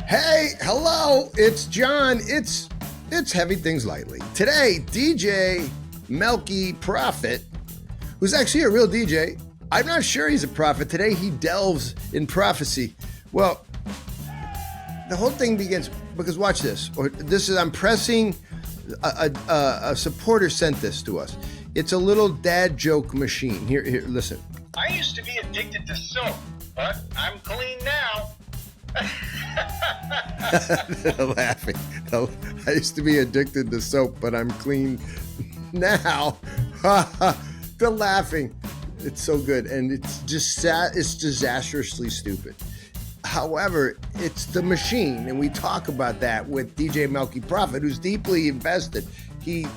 Hey, hello, it's John. It's Heavy Things Lightly. Today, DJ Melki Prophet, who's actually a real DJ. I'm not sure he's a prophet. Today, he delves in prophecy. Well, the whole thing begins because watch this. I'm pressing. A supporter sent this to us. It's a little dad joke machine. Here, listen. I used to be addicted to soap, but I'm clean now. Laughing. I used to be addicted to soap, but I'm clean now. The laughing. It's so good, and it's just it's disastrously stupid. However, it's the machine, and we talk about that with DJ Melki Prophet, who's deeply invested. He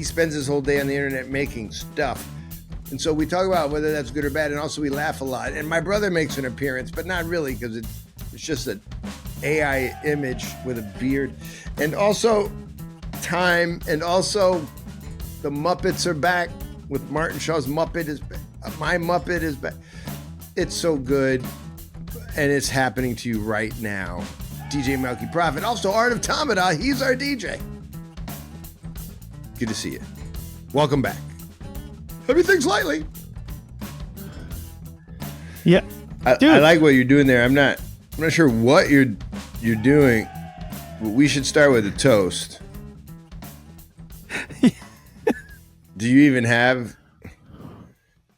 spends his whole day on the internet making stuff. And so we talk about whether that's good or bad, and also we laugh a lot. And my brother makes an appearance, but not really, because it's just an AI image with a beard. And also time, and also the Muppets are back with Martin Shaw's Muppet is back. My Muppet is back. It's so good, and it's happening to you right now. DJ Melki Prophet, also Art of Tamada, he's our DJ. Good to see you. Welcome back. Heavy Things Lightly. Yeah, I like what you're doing there. I'm not sure what you're doing. We should start with a toast. Do you even have?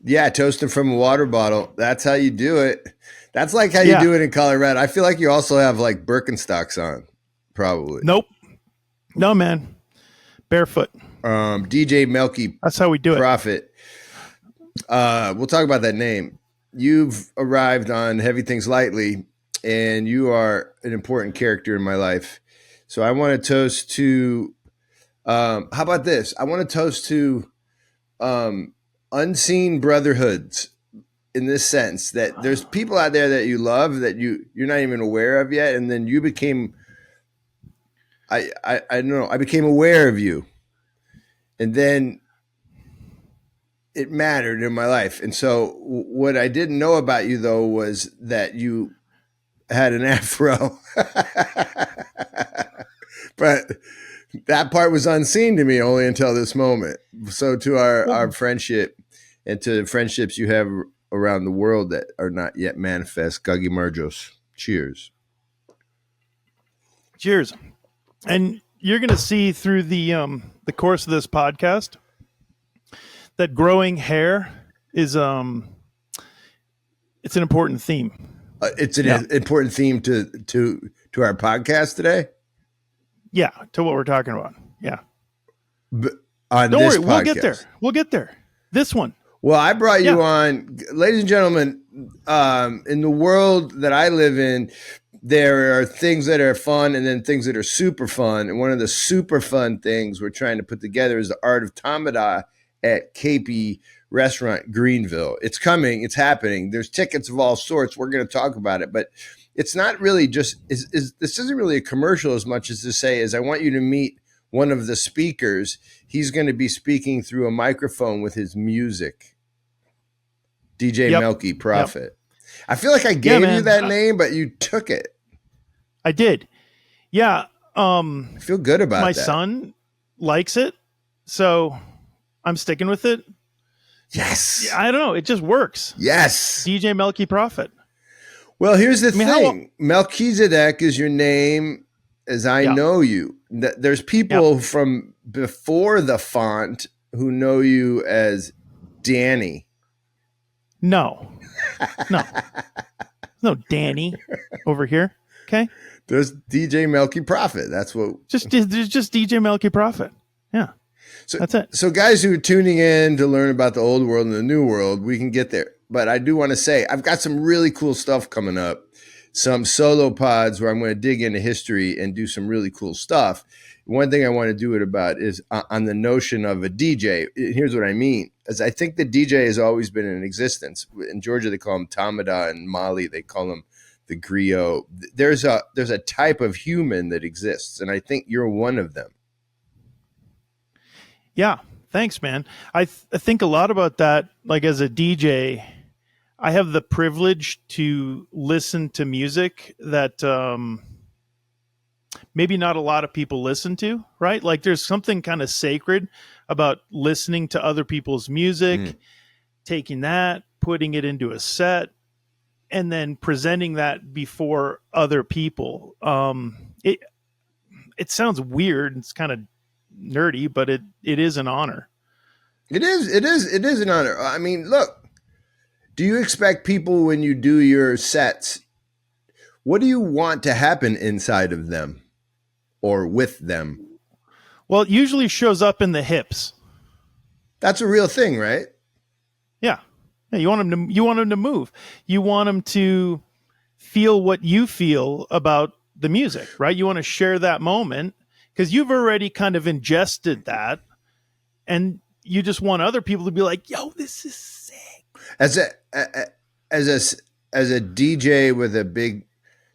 Yeah, toasting from a water bottle. That's how you do it. That's like how you do it in Colorado. I feel like you also have like Birkenstocks on, probably. Nope. No, man. Barefoot. DJ Melki. That's how we do Prophet. We'll talk about that name. You've arrived on Heavy Things Lightly, and you are an important character in my life. So I want to toast to, how about this? I want to toast to unseen brotherhoods, in this sense that there's people out there that you love that you're not even aware of yet. And then you became, I don't know, I became aware of you. And then it mattered in my life. And so what I didn't know about you, though, was that you had an afro. But that part was unseen to me only until this moment. So to our friendship and to the friendships you have around the world that are not yet manifest, Gagi Marjos. Cheers. Cheers. And you're going to see through the course of this podcast that growing hair is it's an important theme. It's an important theme to our podcast today. Yeah, to what we're talking about. Yeah. But on Don't this worry, podcast. we'll get there. This one. Well, I brought you on, ladies and gentlemen. In the world that I live in, there are things that are fun and then things that are super fun. And one of the super fun things we're trying to put together is the Art of Tamada at KP Restaurant Greenville. It's coming. It's happening. There's tickets of all sorts. We're going to talk about it, but it's not really just this isn't really a commercial as much as to say is I want you to meet one of the speakers. He's going to be speaking through a microphone with his music. DJ Melki Prophet. Yep. I feel like I gave you that name, but you took it. I did. Yeah. I feel good about that. My son likes it, so I'm sticking with it. Yes. I don't know. It just works. Yes. DJ Melki Prophet. Well, here's the thing. Melchizedek is your name as I know you. There's people from before the font who know you as Danny. No. No Danny over here. Okay. There's DJ Melki Prophet. That's what. There's just DJ Melki Prophet. Yeah. So that's it. So guys who are tuning in to learn about the old world and the new world, we can get there. But I do want to say I've got some really cool stuff coming up. Some solo pods where I'm going to dig into history and do some really cool stuff. One thing I want to do it about is on the notion of a DJ. Here's what I mean. As I think the DJ has always been in existence. In Georgia, they call him Tamada. In Mali, they call him the griot. There's a type of human that exists, and I think you're one of them. Yeah, thanks, man. I think a lot about that. Like as a DJ, I have the privilege to listen to music that maybe not a lot of people listen to, right? Like there's something kind of sacred about listening to other people's music, taking that, putting it into a set, and then presenting that before other people. It sounds weird. It's kind of nerdy, but it is an honor. It is an honor. I mean, look, do you expect people when you do your sets, what do you want to happen inside of them or with them? Well, it usually shows up in the hips. That's a real thing, right? Yeah. You want them to move. You want them to feel what you feel about the music, right? You want to share that moment because you've already kind of ingested that, and you just want other people to be like, "Yo, this is sick." As a DJ with a big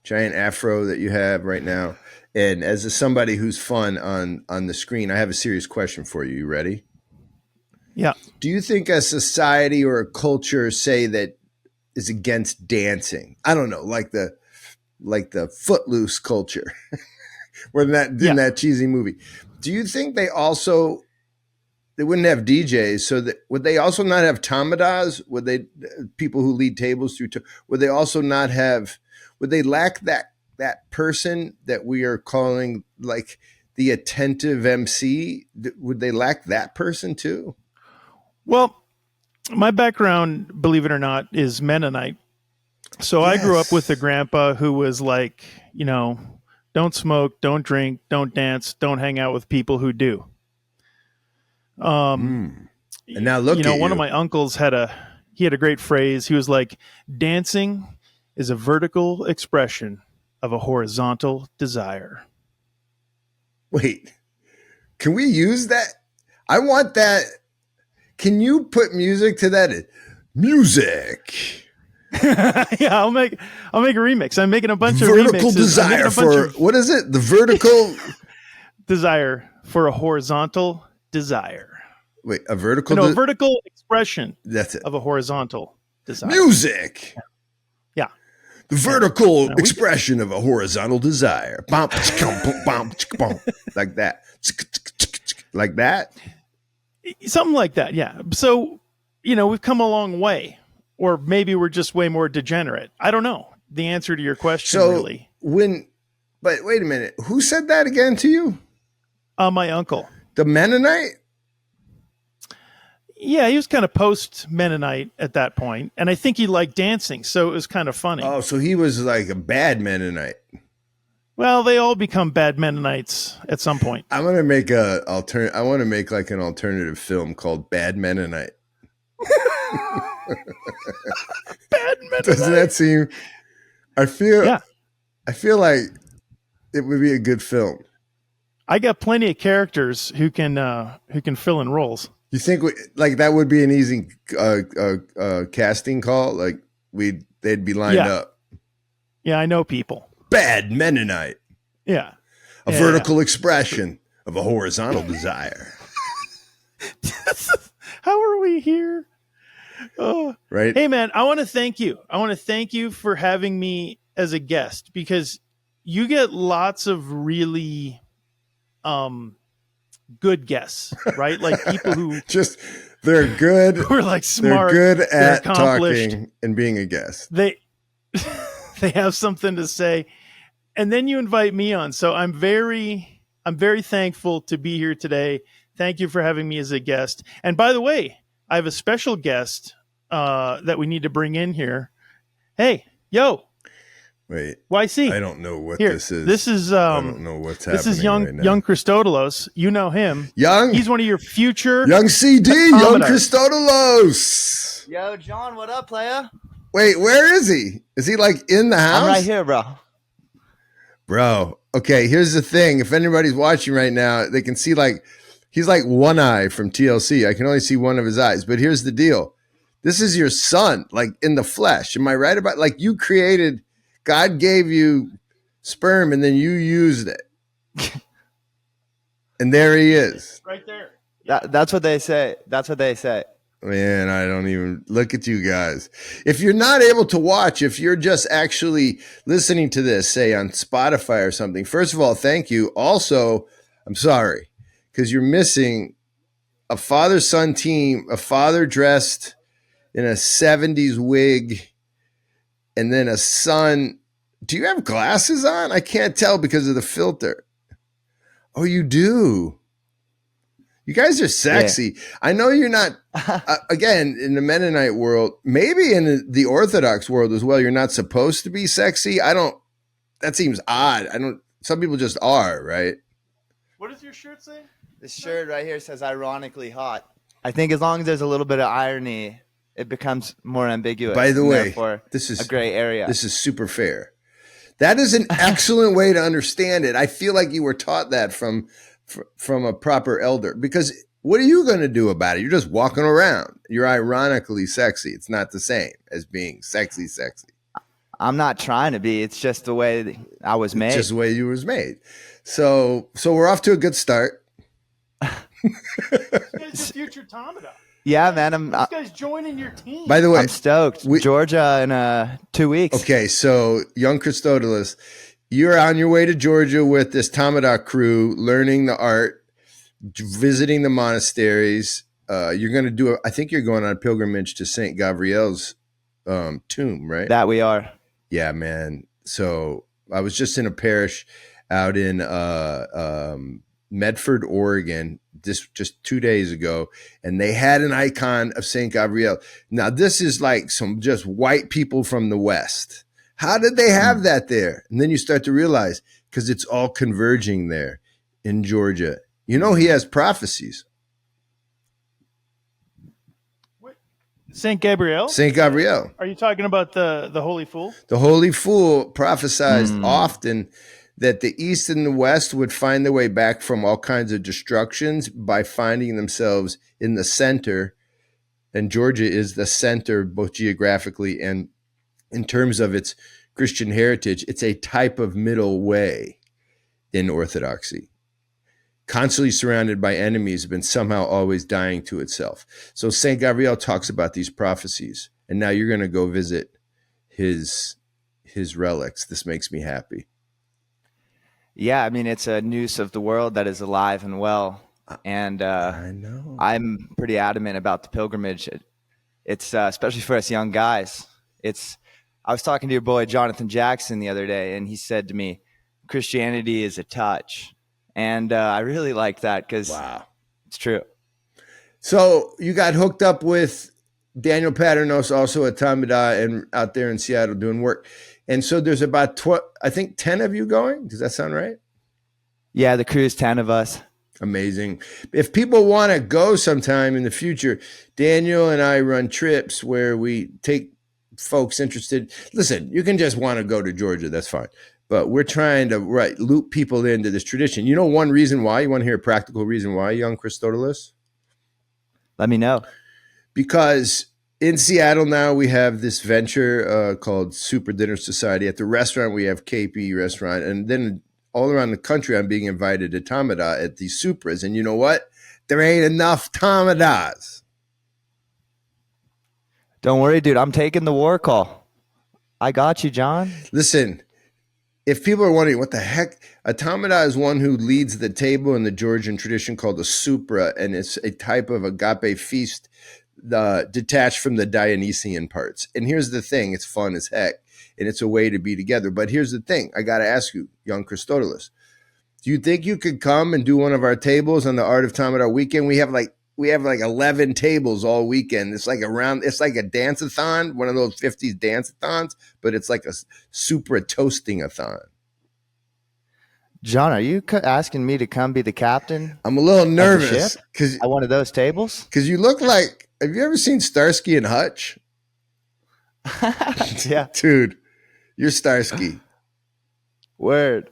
giant afro that you have right now, and as somebody who's fun on the screen, I have a serious question for you. You ready? Yeah. Do you think a society or a culture, say, that is against dancing? I don't know, like the Footloose culture, where that cheesy movie. Do you think they wouldn't have DJs? So that would they also not have tamadas? Would they people who lead tables through? Would they also not have? Would they lack that person that we are calling like the attentive MC? Would they lack that person too? Well, my background, believe it or not, is Mennonite. So yes. I grew up with a grandpa who was like, don't smoke, don't drink, don't dance, don't hang out with people who do. And now look, one of my uncles had a great phrase. He was like, dancing is a vertical expression of a horizontal desire. Wait, can we use that? I want that. Can you put music to that? Music. Yeah, I'll make a remix. I'm making a bunch of vertical remixes. Desire for what is it? The vertical desire for a horizontal desire. Wait, a vertical? No, a vertical expression. That's it. Of a horizontal desire. Music. Yeah. The vertical expression of a horizontal desire. Like that. Like that. Something like that, yeah. So, we've come a long way. Or maybe we're just way more degenerate. I don't know the answer to your question, really. But wait a minute. Who said that again to you? My uncle. The Mennonite? Yeah, he was kind of post-Mennonite at that point. And I think he liked dancing, so it was kind of funny. Oh, so he was like a bad Mennonite. Well, they all become bad Mennonites at some point. I'm going to make I want to make like an alternative film called Bad Mennonite. Bad Mennonite. Doesn't that seem? I feel like it would be a good film. I got plenty of characters who can fill in roles. You think that would be an easy casting call? Like they'd be lined up. Yeah, I know people. Bad Mennonite. Yeah. A vertical expression of a horizontal desire. How are we here? Oh. Right. Hey, man, I want to thank you. I want to thank you for having me as a guest because you get lots of really good guests, right? Like people who they're good. Who are like smart. They're good at talking and being a guest. They have something to say. And then you invite me on. So I'm very thankful to be here today. Thank you for having me as a guest. And by the way, I have a special guest that we need to bring in here. Hey, yo. Wait. YC. I don't know what this is. This is I don't know what's happening. This is young Christodolos. You know him. He's one of your future young CD, young Christodolos. Yo, John, what up, playa? Wait, where is he? Is he like in the house? I'm right here, bro. Bro, okay, here's the thing. If anybody's watching right now, they can see he's like One Eye from TLC. I can only see one of his eyes. But here's the deal. This is your son, like in the flesh. Am I right about you created, God gave you sperm and then you used it. And there he is. Right there. That's what they say. That's what they say. Man, I don't even look at you guys. If you're not able to watch, if you're just actually listening to this, say on Spotify or something, first of all, thank you. Also, I'm sorry because you're missing a father-son team, a father dressed in a 70s wig, and then a son. Do you have glasses on? I can't tell because of the filter. Oh, you do. You guys are sexy. Yeah. I know you're not, again, in the Mennonite world, maybe in the Orthodox world as well, you're not supposed to be sexy. That seems odd. Some people just are, right? What does your shirt say? This shirt right here says ironically hot. I think as long as there's a little bit of irony, it becomes more ambiguous. By the way, this is a gray area. This is super fair. That is an excellent way to understand it. I feel like you were taught that from a proper elder, because what are you going to do about it? You're just walking around. You're ironically sexy. It's not the same as being sexy. I'm not trying to be. It's just the way I was made. It's just the way you was made. So we're off to a good start. This guy's the future Tamada. Yeah, man. This guy's joining your team. By the way, I'm stoked. Georgia in 2 weeks. Okay, so young Christodoulus, you're on your way to Georgia with this Tamada crew, learning the art, visiting the monasteries. You're going to do I think you're going on a pilgrimage to St. Gabriel's tomb, right? That we are. Yeah, man. So I was just in a parish out in Medford, Oregon, just 2 days ago, and they had an icon of St. Gabriel. Now, this is like some just white people from the West. How did they have that there? And then you start to realize, because it's all converging there in Georgia. You know, he has prophecies. St. Gabriel? St. Gabriel. Are you talking about the Holy Fool? The Holy Fool prophesied often that the East and the West would find their way back from all kinds of destructions by finding themselves in the center. And Georgia is the center, both geographically and in terms of its Christian heritage. It's a type of middle way in Orthodoxy. Constantly surrounded by enemies, but somehow always dying to itself. So St. Gabriel talks about these prophecies. And now you're going to go visit his relics. This makes me happy. Yeah, I mean, it's a noose of the world that is alive and well. And I know. I'm pretty adamant about the pilgrimage. It's especially for us young guys. I was talking to your boy Jonathan Jackson the other day, and he said to me, Christianity is a touch. And I really like that because It's true. So you got hooked up with Daniel Paternos, also at Tamada, and out there in Seattle doing work. And so there's about 10 of you going. Does that sound right? Yeah, the crew is 10 of us. Amazing. If people want to go sometime in the future, Daniel and I run trips where we take folks interested. Listen, you can just want to go to Georgia. That's fine. But we're trying to loop people into this tradition. You know one reason why? You want to hear a practical reason why, young Christodoulus? Let me know. Because in Seattle now we have this venture called Supra Dinner Society. At the restaurant we have KP Restaurant. And then all around the country I'm being invited to Tamada at these Supras. And you know what? There ain't enough Tamadas. Don't worry, dude. I'm taking the war call. I got you, John. Listen. If people are wondering what the heck, a Tamada is one who leads the table in the Georgian tradition called a Supra, and it's a type of agape feast detached from the Dionysian parts. And here's the thing, it's fun as heck, and it's a way to be together. But here's the thing, I got to ask you, young Christodoulus, do you think you could come and do one of our tables on the Art of Tamada weekend? We have like 11 tables all weekend. It's like a dance-a-thon, one of those 50s dance-a-thons, but it's like a Supra toasting-a-thon. John, are you asking me to come be the captain? I'm a little nervous because I wanted those tables. Because you look like. Have you ever seen Starsky and Hutch? Yeah, dude, you're Starsky. Word,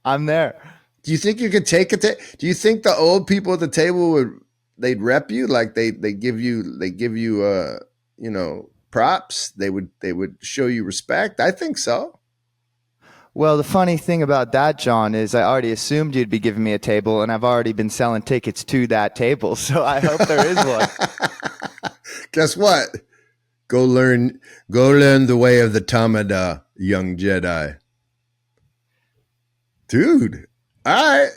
I'm there. Do you think you could take it? Do you think the old people at the table they'd rep you, like they give you props? They would show you respect. I think so. Well, the funny thing about that, John, is I already assumed you'd be giving me a table, and I've already been selling tickets to that table, so I hope there is one. Guess what? Go learn the way of the Tamada, young Jedi. Dude. All right.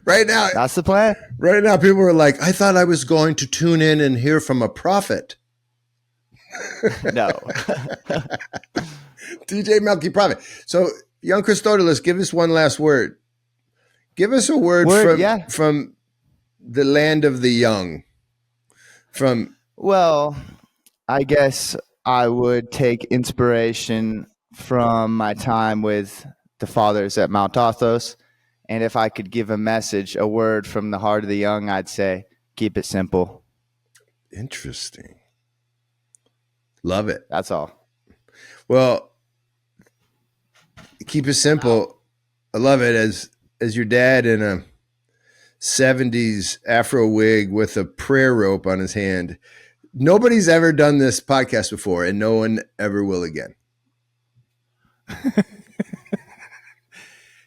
Right now, That's the plan. right now, people are like, I thought I was going to tune in and hear from a prophet. No. DJ Melki Prophet. So, young Christodulus, give us one last word. Give us a word from the land of the young. Well, I guess I would take inspiration from my time with the fathers at Mount Athos. And if I could give a message, a word from the heart of the young, I'd say, keep it simple. Interesting. Love it. That's all. Well, keep it simple. I love it as your dad in a 70s Afro wig with a prayer rope on his hand. Nobody's ever done this podcast before, and no one ever will again.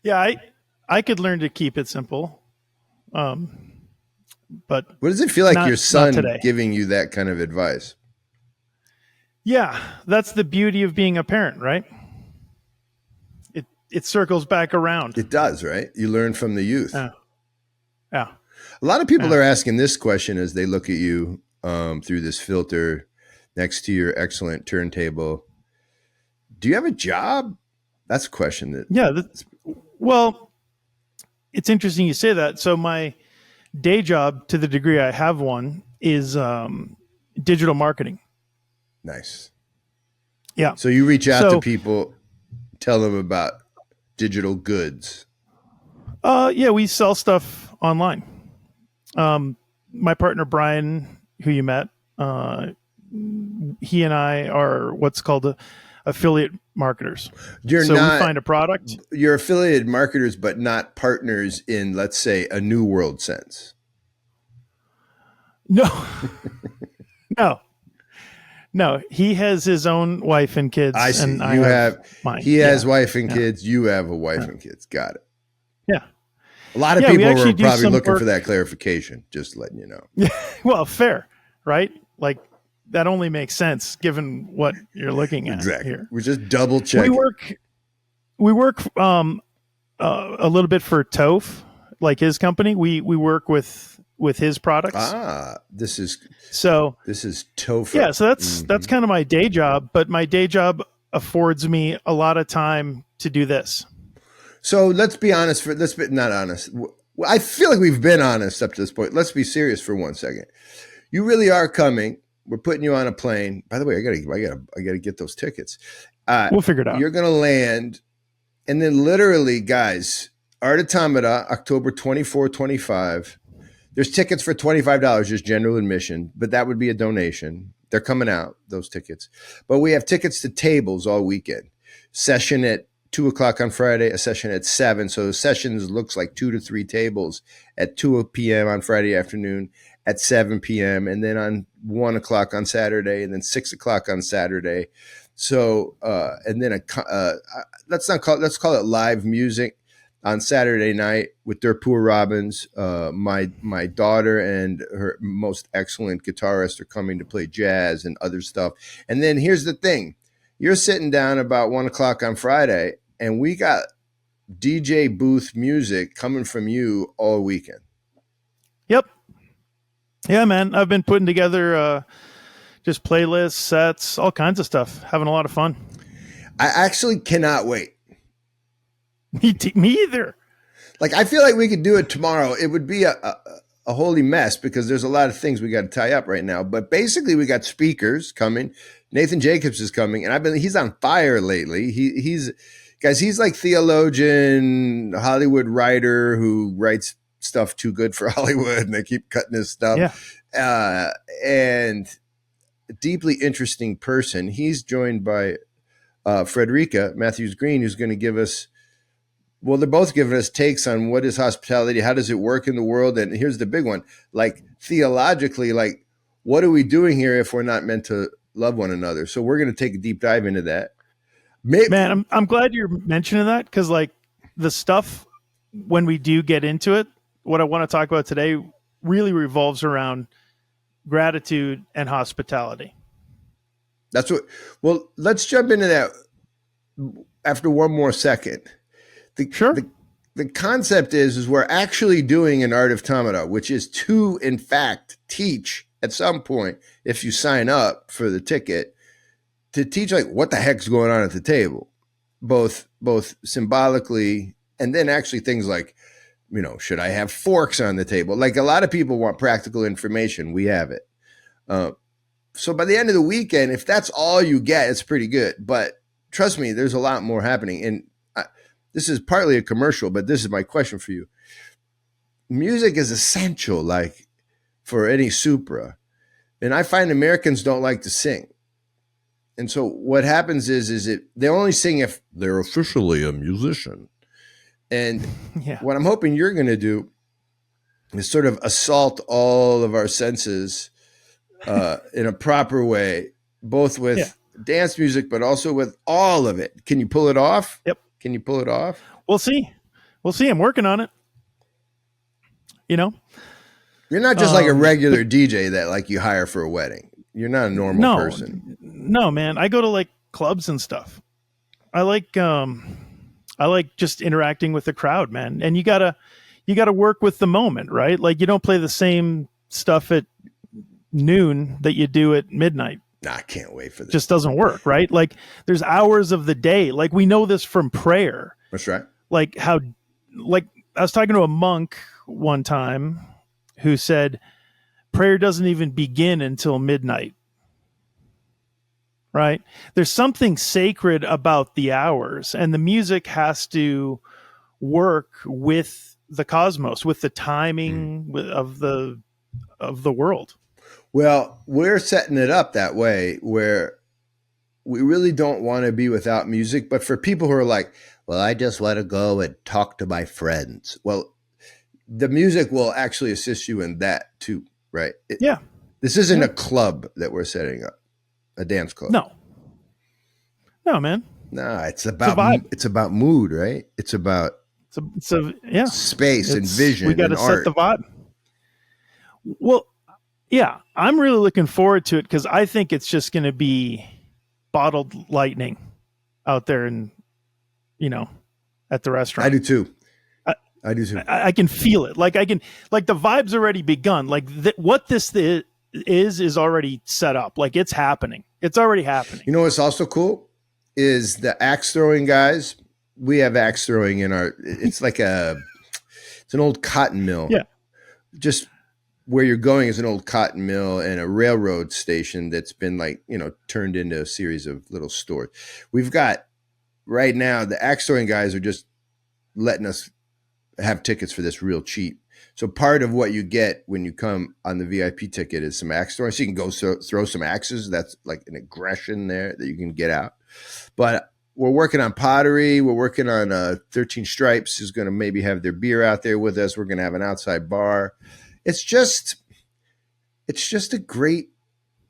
Yeah, I could learn to keep it simple. But what does it feel like your son giving you that kind of advice? Yeah, that's the beauty of being a parent, right? It circles back around. It does, right? You learn from the youth. Yeah. A lot of people are asking this question as they look at you through this filter next to your excellent turntable. Do you have a job? That's a question. Well, it's interesting you say that. So my day job, to the degree I have one, is digital marketing. Nice. Yeah. So you reach out to people, tell them about digital goods. Yeah, we sell stuff online. My partner, Brian, who you met, he and I are what's called affiliate marketers. We find a product. You're affiliated marketers, but not partners in, let's say, a New World sense. No. No, he has his own wife and kids. I see. And I have mine. He has wife and kids. You have a wife and kids. Got it. Yeah. A lot of people were probably looking for that clarification, just letting you know. Yeah. Well, fair, right? Like, that only makes sense given what you're looking at here. We're just double checking. We work a little bit for Toph, like his company. We work with his products. This is Toph. Yeah, so that's kind of my day job, but my day job affords me a lot of time to do this. So let's be honest. Let's be not honest. I feel like we've been honest up to this point. Let's be serious for 1 second. You really are coming. We're putting you on a plane. By the way, I gotta get those tickets. We'll figure it out. You're gonna land, and then literally, guys, Art Automata, October 24, 25. There's tickets for $25, just general admission, but that would be a donation. They're coming out, those tickets. But we have tickets to tables all weekend. Session at 2:00 on Friday, a session at 7. So the sessions looks like 2 to 3 tables at 2 p.m. on Friday afternoon, at 7 p.m., and then on 1:00 on Saturday, and then 6:00 on Saturday. So and then let's call it live music on Saturday night with Dirpur Robbins. My daughter and her most excellent guitarist are coming to play jazz and other stuff. And then here's the thing. You're sitting down about 1:00 on Friday, and we got DJ booth music coming from you all weekend. Yep. Yeah, man. I've been putting together just playlists, sets, all kinds of stuff. Having a lot of fun. I actually cannot wait. Me either. Like, I feel like we could do it tomorrow. It would be a holy mess because there's a lot of things we got to tie up right now. But basically, we got speakers coming. Nathan Jacobs is coming, and he's on fire lately. He's like theologian, Hollywood writer who writes stuff too good for Hollywood, and they keep cutting his stuff. Yeah. And a deeply interesting person. He's joined by Frederica Matthews Green, who's going to give us. Well, they're both giving us takes on what is hospitality, how does it work in the world, and here's the big one: like theologically, like what are we doing here if we're not meant to love one another? So we're going to take a deep dive into that. Man, I'm glad you're mentioning that because like the stuff when we do get into it, what I want to talk about today really revolves around gratitude, and hospitality. That's what. Well, let's jump into that after one more second. Sure. The concept is we're actually doing an art of tamada, which is to, in fact, teach at some point, if you sign up for the ticket, to teach like what the heck's going on at the table, both symbolically and then actually things like, you know, should I have forks on the table? Like a lot of people want practical information. We have it. So by the end of the weekend, if that's all you get, it's pretty good. But trust me, there's a lot more happening. And this is partly a commercial, but this is my question for you. Music is essential, like for any Supra. And I find Americans don't like to sing. And so what happens is they only sing if they're officially a musician. And what I'm hoping you're going to do is sort of assault all of our senses in a proper way, both with dance music, but also with all of it. Can you pull it off? Yep. Can you pull it off? We'll see. I'm working on it. You know, you're not just like a regular DJ that like you hire for a wedding. You're not a normal person. No, man. I go to like clubs and stuff. I like just interacting with the crowd, man. And you gotta work with the moment, right? Like you don't play the same stuff at noon that you do at midnight. Nah, I can't wait for this. Just doesn't work, right? Like there's hours of the day. Like we know this from prayer. That's right. Like I was talking to a monk one time who said prayer doesn't even begin until midnight. Right? There's something sacred about the hours, and the music has to work with the cosmos, with the timing of the world. Well, we're setting it up that way where we really don't want to be without music. But for people who are like, well, I just want to go and talk to my friends. Well, the music will actually assist you in that too, right? This isn't a club that we're setting up, a dance club. No, man. No, it's about mood, right? It's about space and vision. We got to set the vibe. Well, yeah, I'm really looking forward to it because I think it's just going to be bottled lightning out there and, you know, at the restaurant. I do too. I can feel it. Like the vibe's already begun. Like what this is already set up. Like it's happening. It's already happening. You know what's also cool is the axe throwing guys. We have axe throwing in our. It's like it's an old cotton mill. Yeah. Just where you're going is an old cotton mill and a railroad station that's been like, you know, turned into a series of little stores. We've got right now the axe throwing guys are just letting us have tickets for this real cheap. So part of what you get when you come on the VIP ticket is some axe throwing. So you can go throw some axes. That's like an aggression there that you can get out. But we're working on pottery. We're working on 13 Stripes who's going to maybe have their beer out there with us. We're going to have an outside bar. It's just a great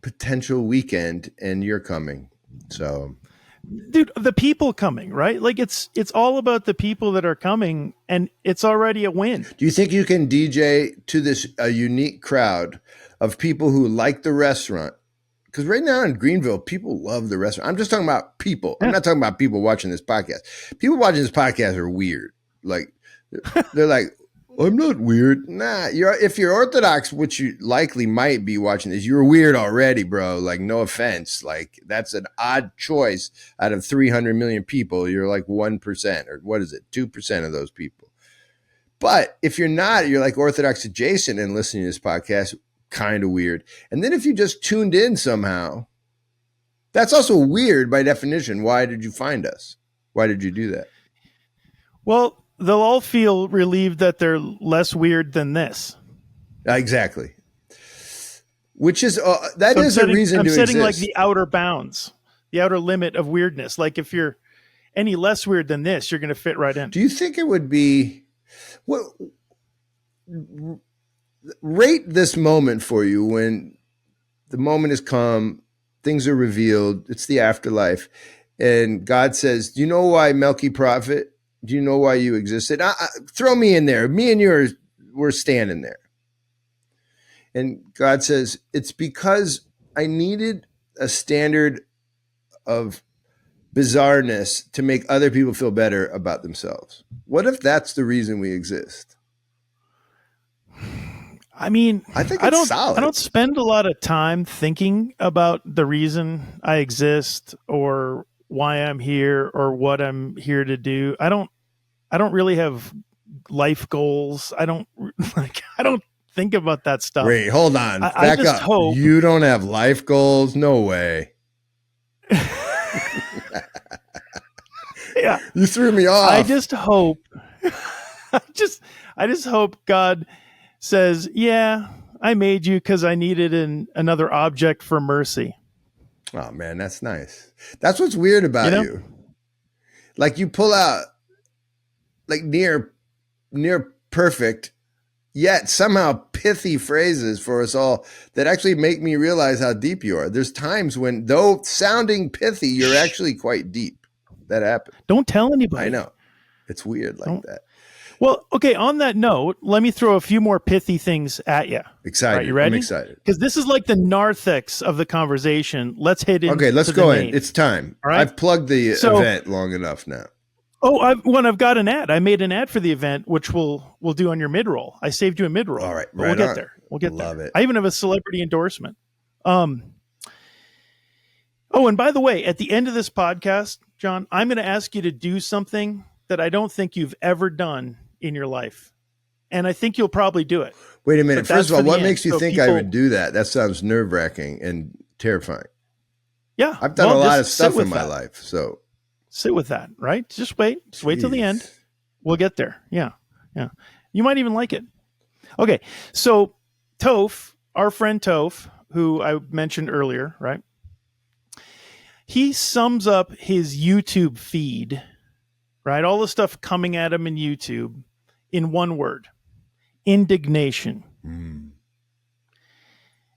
potential weekend, and you're coming. So, dude, the people coming, right? Like it's all about the people that are coming, and it's already a win. Do you think you can DJ to a unique crowd of people who like the restaurant? Because right now in Greenville, people love the restaurant. I'm just talking about people. I'm not talking about people watching this podcast. People watching this podcast are weird. Like they're like, I'm not weird. Nah, if you're Orthodox, which you likely might be watching this, you're weird already, bro. Like, no offense. Like, that's an odd choice out of 300 million people. You're like 1%, or what is it? 2% of those people. But if you're not, you're like Orthodox adjacent and listening to this podcast, kind of weird. And then if you just tuned in somehow, that's also weird by definition. Why did you find us? Why did you do that? Well, they'll all feel relieved that they're less weird than this. Exactly. Which is a reason to exist. I'm setting like the outer bounds, the outer limit of weirdness. Like if you're any less weird than this, you're going to fit right in. Do you think it would be rate this moment for you when the moment has come, things are revealed, it's the afterlife, and God says, do you know why Melki Prophet? Do you know why you existed? Throw me in there. Me and you we're standing there. And God says, it's because I needed a standard of bizarreness to make other people feel better about themselves. What if that's the reason we exist? I mean, I think it's solid. I don't spend a lot of time thinking about the reason I exist or why I'm here or what I'm here to do. I don't really have life goals. I don't think about that stuff. Wait, hold on. I Back just up. hope. You don't have life goals? No way. Yeah. You threw me off. I just hope I just hope God says, yeah, I made you because I needed another object for mercy. Oh man, that's nice. That's what's weird about you. Like you pull out like near perfect, yet somehow pithy phrases for us all that actually make me realize how deep you are. There's times when, though sounding pithy, you're actually quite deep. That happens. Don't tell anybody. I know. It's weird like that. Well, okay, on that note, let me throw a few more pithy things at you. Excited. Right, you ready? I'm excited. Because this is like the narthex of the conversation. Let's hit in. Okay, let's go in. It's time. All right? I've plugged the event long enough now. Oh, I've got an ad. I made an ad for the event, which we'll do on your mid-roll. I saved you a mid-roll. All right, we'll get there. We'll get there. Love it. I even have a celebrity endorsement. Oh, and by the way, at the end of this podcast, John, I'm going to ask you to do something that I don't think you've ever done in your life. And I think you'll probably do it. Wait a minute. First of all, what makes you think I would do that? That sounds nerve-wracking and terrifying. Yeah. I've done a lot of stuff in my life, so. Sit with that, right? Just wait. Just wait till the end. We'll get there. Yeah. Yeah. You might even like it. Okay. So Toph, our friend Toph, who I mentioned earlier, right? He sums up his YouTube feed, right? All the stuff coming at him in YouTube in one word: indignation.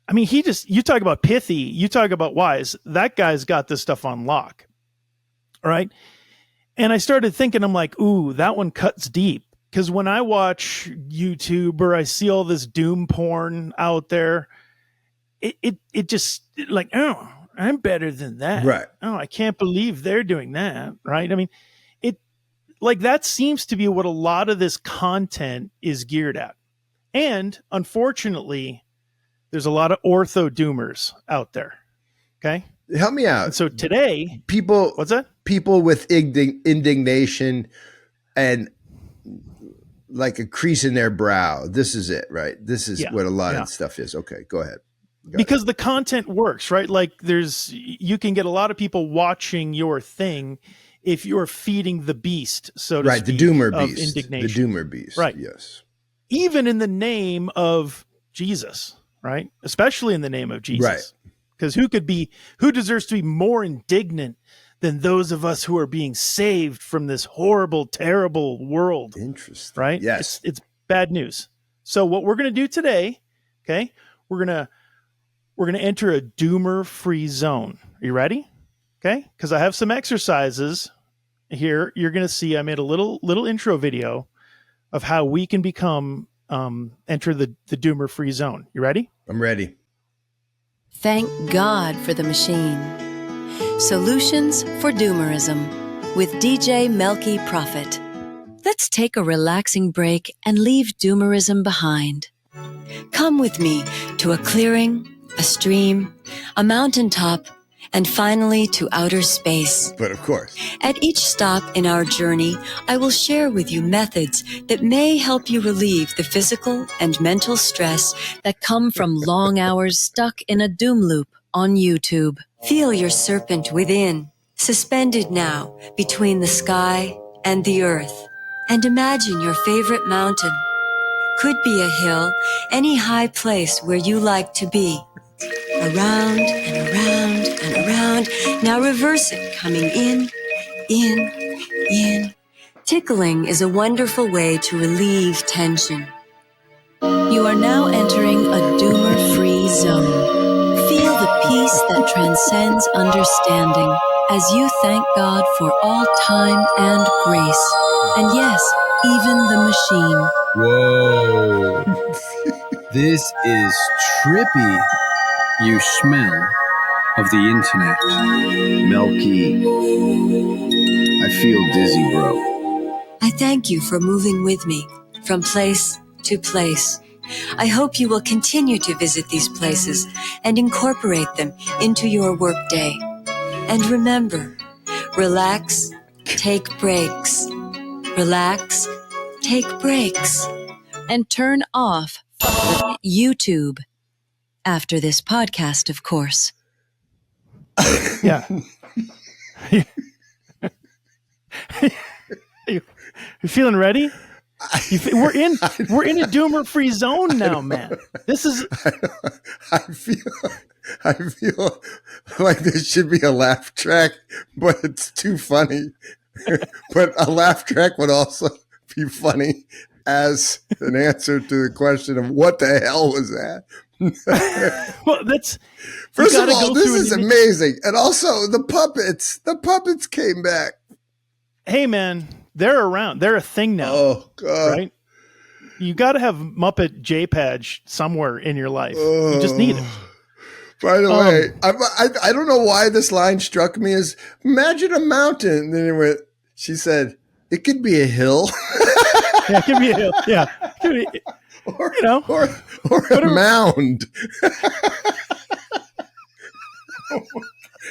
I mean, you talk about pithy, you talk about wise. That guy's got this stuff on lock. All right. And I started thinking, I'm like, ooh, that one cuts deep. Because when I watch YouTube or I see all this doom porn out there, it just like, oh, I'm better than that. Right. Oh, I can't believe they're doing that. Right. I mean, like that seems to be what a lot of this content is geared at. And unfortunately, there's a lot of ortho doomers out there. Okay. Help me out. And so today, what's that? People with indignation and like a crease in their brow. This is it, right? This is what a lot of stuff is. Okay, go ahead. Because the content works, right? Like you can get a lot of people watching your thing if you're feeding the beast, so to speak. Right, the doomer beast. Indignation. The doomer beast. Right. Yes. Even in the name of Jesus, right? Especially in the name of Jesus. Right. Because who deserves to be more indignant than those of us who are being saved from this horrible, terrible world? Interesting. Right? Yes. It's bad news. So what we're going to do today, okay, we're going to enter a doomer-free zone. Are you ready? Okay? Because I have some exercises here. You're going to see I made a little intro video of how we can enter the doomer-free zone. You ready? I'm ready. Thank God for the machine. Solutions for Doomerism with DJ Melki Prophet. Let's take a relaxing break and leave Doomerism behind. Come with me to a clearing, a stream, a mountaintop, and finally to outer space. But of course. At each stop in our journey, I will share with you methods that may help you relieve the physical and mental stress that come from long hours stuck in a doom loop on YouTube. Feel your serpent within, suspended now between the sky and the earth. And imagine your favorite mountain. Could be a hill, any high place where you like to be. Around and around and around. Now reverse it, coming in. Tickling is a wonderful way to relieve tension. You are now entering a doomer-free zone. Feel the peace that transcends understanding as you thank God for all time and grace. And yes, even the machine. Whoa. This is trippy. You smell of the internet. Melki. I feel dizzy, bro. I thank you for moving with me from place to place. I hope you will continue to visit these places and incorporate them into your workday. And remember, relax, take breaks. Relax, take breaks. And turn off YouTube. After this podcast, of course. Yeah. You feeling ready? We're in a doomer-free zone now, man. This is. I feel like this should be a laugh track, but it's too funny. But a laugh track would also be funny as an answer to the question of what the hell was that? Well, that's. First of all, this is amazing, and also the puppets came back. Hey, man, they're around. They're a thing now. Oh God! Right? You got to have Muppet JPEG somewhere in your life. You just need it. By the way, I don't know why this line struck me as imagine a mountain. And then she said, it could be a hill. Yeah, it could be a hill. Yeah. Or, you know, or a mound.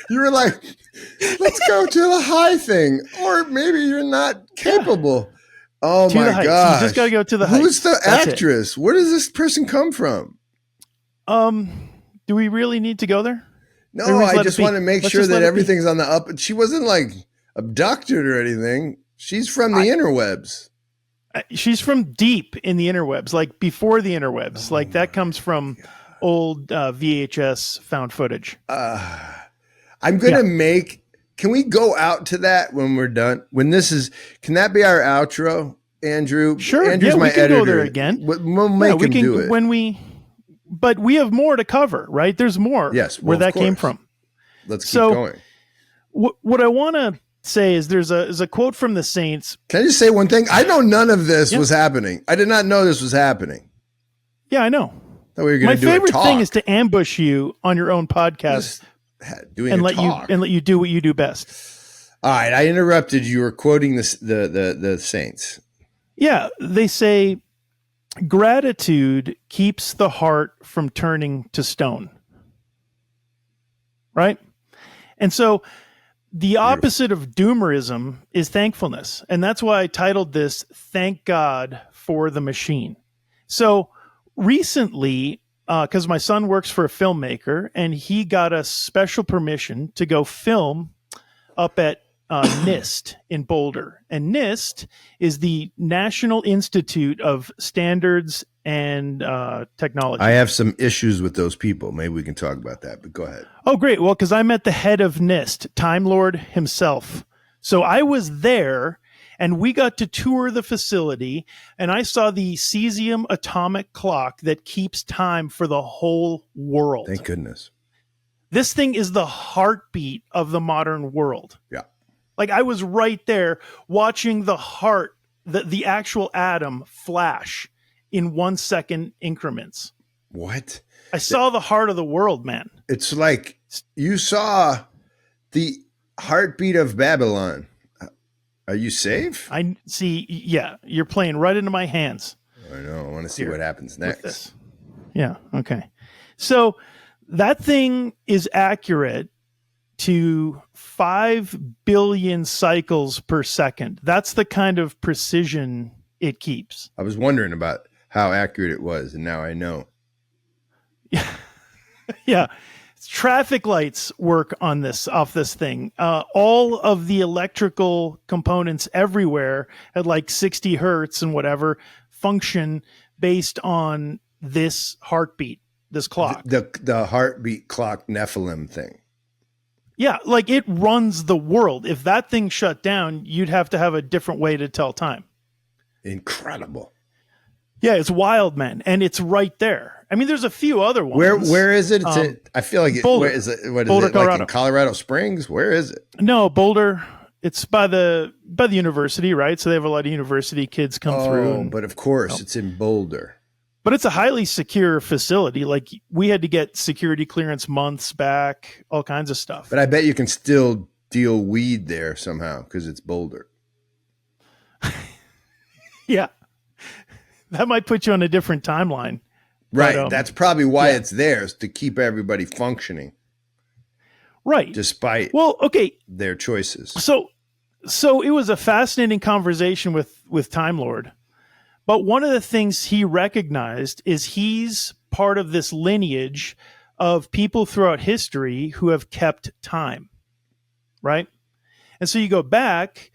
You were like, let's go to the high thing. Or maybe you're not capable. Yeah. Oh, my gosh. You just got to go to the heights. Who's the actress? Where does this person come from? Do we really need to go there? No, I just want to make sure that everything's on the up. She wasn't like abducted or anything. She's from the interwebs. She's from deep in the interwebs, like before the interwebs. Like that comes from old VHS found footage. I'm going to make, can we go out to that when we're done? Can that be our outro, Andrew? Sure. Andrew's my editor. Go there again. We'll make him do it. But we have more to cover, right? There's more. Yes. Where that came from. Let's keep going. What I want to say is there's a quote from the Saints. Can I just say one thing? I know none of this was happening. I did not know this was happening. Yeah, I know. Thought we were My favorite thing is to ambush you on your own podcast and let you do what you do best. All right, I interrupted. You were quoting the Saints. Yeah, they say gratitude keeps the heart from turning to stone. Right? And so the opposite of doomerism is thankfulness. And that's why I titled this, Thank God for the Machine. So recently, because my son works for a filmmaker, and he got a special permission to go film up at NIST in Boulder. And NIST is the National Institute of Standards and Technology. I have some issues with those people. Maybe we can talk about that, but go ahead. Oh, great. Well, because I met the head of NIST, Time Lord himself. So I was there, and we got to tour the facility, and I saw the cesium atomic clock that keeps time for the whole world. Thank goodness. This thing is the heartbeat of the modern world. Yeah. Like I was right there watching the heart, the actual atom flash in 1 second increments. What? I saw the heart of the world, man. It's like you saw the heartbeat of Babylon. Are you safe? I see. Yeah, you're playing right into my hands. I know. I want to see what happens next. This. Yeah. Okay. So that thing is accurate to 5 billion cycles per second. That's the kind of precision it keeps. I was wondering about how accurate it was, and now I know. Yeah. Yeah. Traffic lights work on off this thing. All of the electrical components everywhere at like 60 hertz and whatever function based on this heartbeat, this clock. The heartbeat clock Nephilim thing. Yeah, like it runs the world. If that thing shut down, you'd have to have a different way to tell time. Incredible. Yeah, it's wild, man, and it's right there. I mean, there's a few other ones. Where is it? I feel like Boulder. Where is it? What is Boulder, it? Colorado. Like in Colorado Springs? Where is it? No, Boulder. It's by the university, right? So they have a lot of university kids come through. But of course, it's in Boulder. But it's a highly secure facility. Like we had to get security clearance months back, all kinds of stuff. But I bet you can still deal weed there somehow because it's Boulder. Yeah. That might put you on a different timeline. Right. But, that's probably why it's there, is to keep everybody functioning. Right. Despite their choices. So it was a fascinating conversation with Time Lord. But one of the things he recognized is he's part of this lineage of people throughout history who have kept time, right? And so you go back,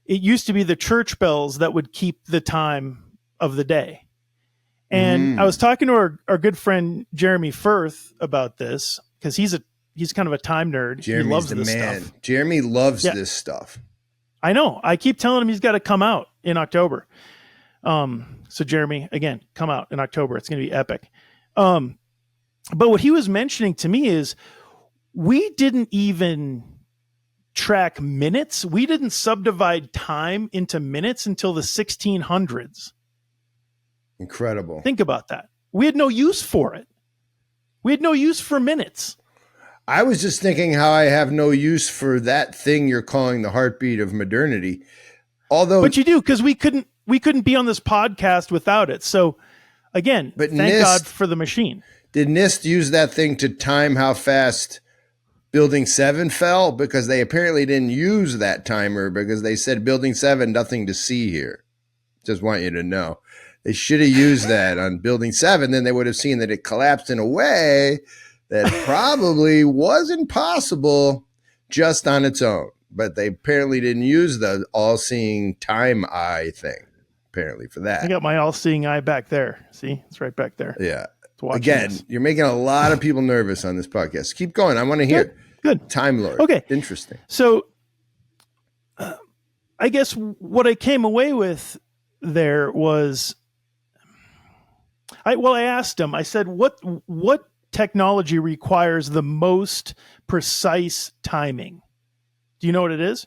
it used to be the church bells that would keep the time of the day. And I was talking to our good friend Jeremy Firth about this because he's kind of a time nerd. Jeremy's he loves the this man. stuff. Jeremy loves this stuff. I know. I keep telling him he's got to come out in October. So Jeremy, again, come out in October. It's going to be epic. But what he was mentioning to me is we didn't even track minutes. We didn't subdivide time into minutes until the 1600s. Incredible. Think about that. We had no use for it. We had no use for minutes. I was just thinking how I have no use for that thing you're calling the heartbeat of modernity. But you do, because we couldn't be on this podcast without it. So again, thank God for the machine. Did NIST use that thing to time how fast Building 7 fell? Because they apparently didn't use that timer because they said Building 7, nothing to see here. Just want you to know. They should have used that on Building 7. Then they would have seen that it collapsed in a way that probably wasn't possible just on its own. But they apparently didn't use the all-seeing time eye thing, apparently, for that. I got my all-seeing eye back there. See? It's right back there. Yeah. Again, you're making a lot of people nervous on this podcast. Keep going. I want to hear. Good. Time Lord. Okay. Interesting. So I guess what I came away with there was, I asked him, I said, what technology requires the most precise timing? Do you know what it is?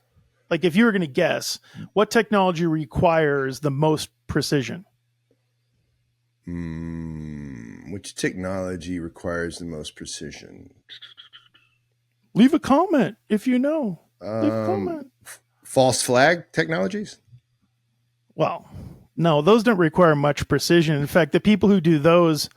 Like if you were going to guess, what technology requires the most precision? Which technology requires the most precision? Leave a comment if you know. Leave a comment. False flag technologies? Well, no, those don't require much precision. In fact, the people who do those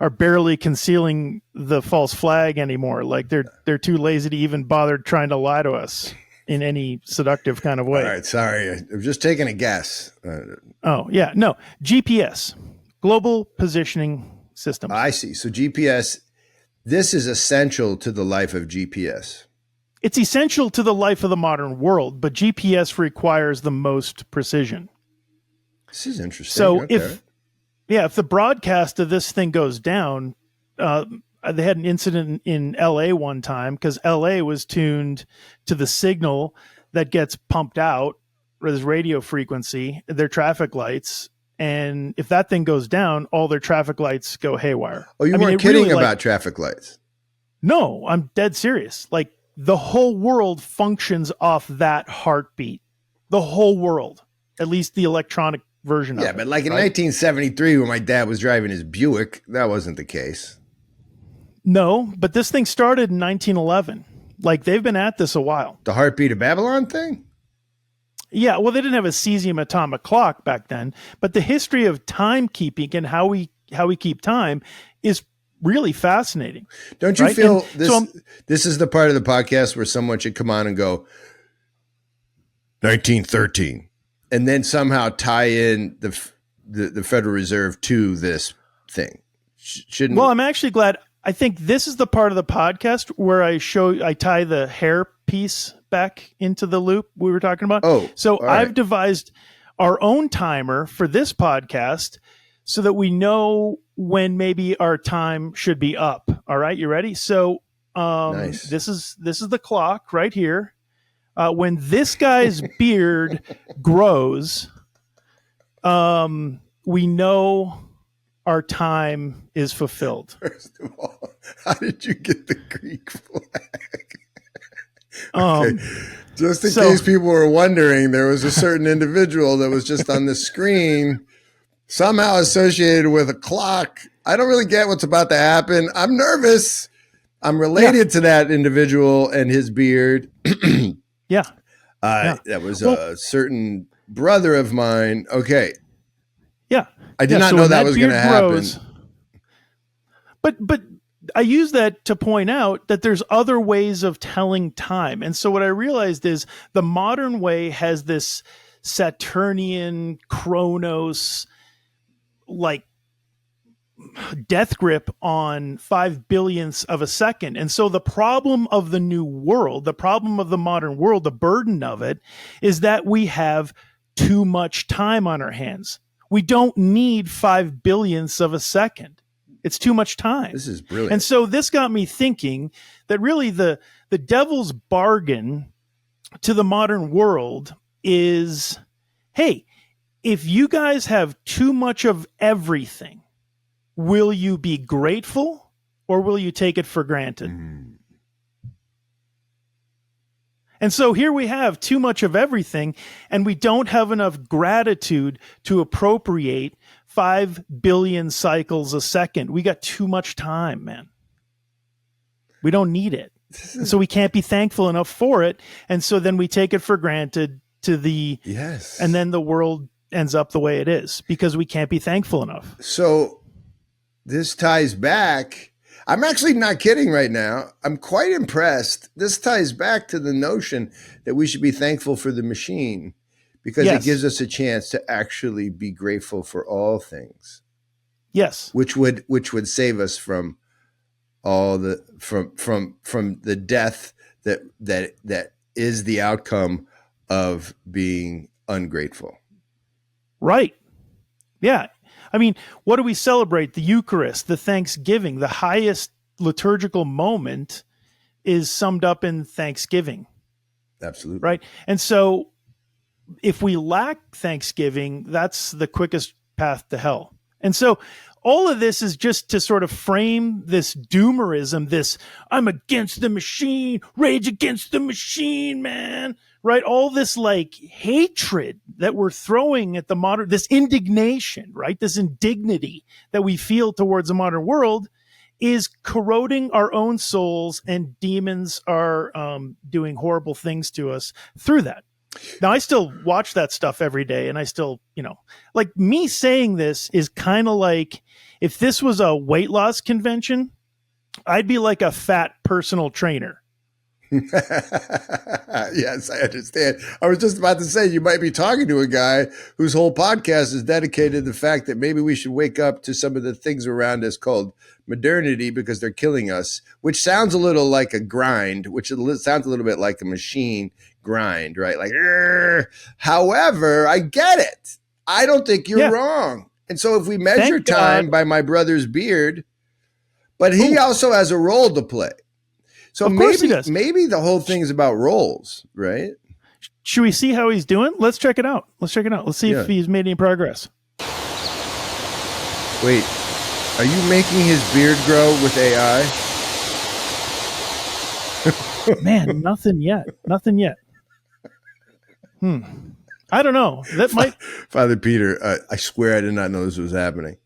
are barely concealing the false flag anymore. Like they're too lazy to even bother trying to lie to us in any seductive kind of way. All right, sorry. I'm just taking a guess. No. GPS, Global Positioning Systems. I see. So GPS, this is essential to the life of GPS. It's essential to the life of the modern world, but GPS requires the most precision. This is interesting. So okay. if the broadcast of this thing goes down, they had an incident in LA one time because LA was tuned to the signal that gets pumped out, or this radio frequency, their traffic lights. And if that thing goes down, all their traffic lights go haywire. Oh, you weren't kidding about traffic lights? No, I'm dead serious. Like the whole world functions off that heartbeat. The whole world, at least the electronic version of it. Yeah, but like in 1973 when my dad was driving his Buick, that wasn't the case. No, but this thing started in 1911. Like they've been at this a while. The heartbeat of Babylon thing? Yeah, well, they didn't have a cesium atomic clock back then, but the history of timekeeping and how we keep time is really fascinating. Don't you feel this is the part of the podcast where someone should come on and go 1913 and then somehow tie in the Federal Reserve to this thing? Shouldn't I'm actually glad. I think this is the part of the podcast where I tie the hair piece back into the loop we were talking about. I've devised our own timer for this podcast so that we know when maybe our time should be up. All right, you ready? So nice. This is the clock right here. When this guy's beard grows, we know our time is fulfilled. First of all, how did you get the Greek flag? Okay. Just in case people were wondering, there was a certain individual that was just on the screen somehow associated with a clock. I don't really get what's about to happen. I'm nervous. I'm related to that individual and his beard. Yeah. That was a certain brother of mine. Okay. Yeah. I did not know that was going to happen. But I use that to point out that there's other ways of telling time. And so what I realized is the modern way has this Saturnian Chronos like death grip on 5 billionths of a second. And so the problem of the new world, the problem of the modern world, the burden of it is that we have too much time on our hands. We don't need 5 billionths of a second. It's too much time. This is brilliant. And so this got me thinking that really the devil's bargain to the modern world is, hey, if you guys have too much of everything, will you be grateful or will you take it for granted? And so here we have too much of everything, and we don't have enough gratitude to appropriate 5 billion cycles a second. We got too much time, man. We don't need it. And so we can't be thankful enough for it. And so then we take it for granted and then the world ends up the way it is because we can't be thankful enough. So this ties back. I'm actually not kidding right now. I'm quite impressed. This ties back to the notion that we should be thankful for the machine because it gives us a chance to actually be grateful for all things. Yes. Which would save us from all the from the death that is the outcome of being ungrateful. Right. Yeah. I mean, what do we celebrate? The Eucharist, the Thanksgiving, the highest liturgical moment is summed up in Thanksgiving. Absolutely. Right. And so if we lack Thanksgiving, that's the quickest path to hell. And so all of this is just to sort of frame this doomerism, this I'm against the machine, rage against the machine, man. Right. All this like hatred that we're throwing at the modern, this indignation, right? This indignity that we feel towards the modern world is corroding our own souls, and demons are doing horrible things to us through that. Now, I still watch that stuff every day, and I still, like me saying this is kind of like if this was a weight loss convention, I'd be like a fat personal trainer. Yes, I understand. I was just about to say you might be talking to a guy whose whole podcast is dedicated to the fact that maybe we should wake up to some of the things around us called modernity because they're killing us, which sounds a little like a grind, which sounds a little bit like a machine grind, right? Like, however, I get it. I don't think you're wrong. And so if we measure time by my brother's beard, but he also has a role to play. So maybe the whole thing is about roles, right? Should we see how he's doing? Let's check it out. Let's see if he's made any progress. Wait, are you making his beard grow with AI? Man, nothing yet. I don't know. That might. Father Peter, I swear I did not know this was happening.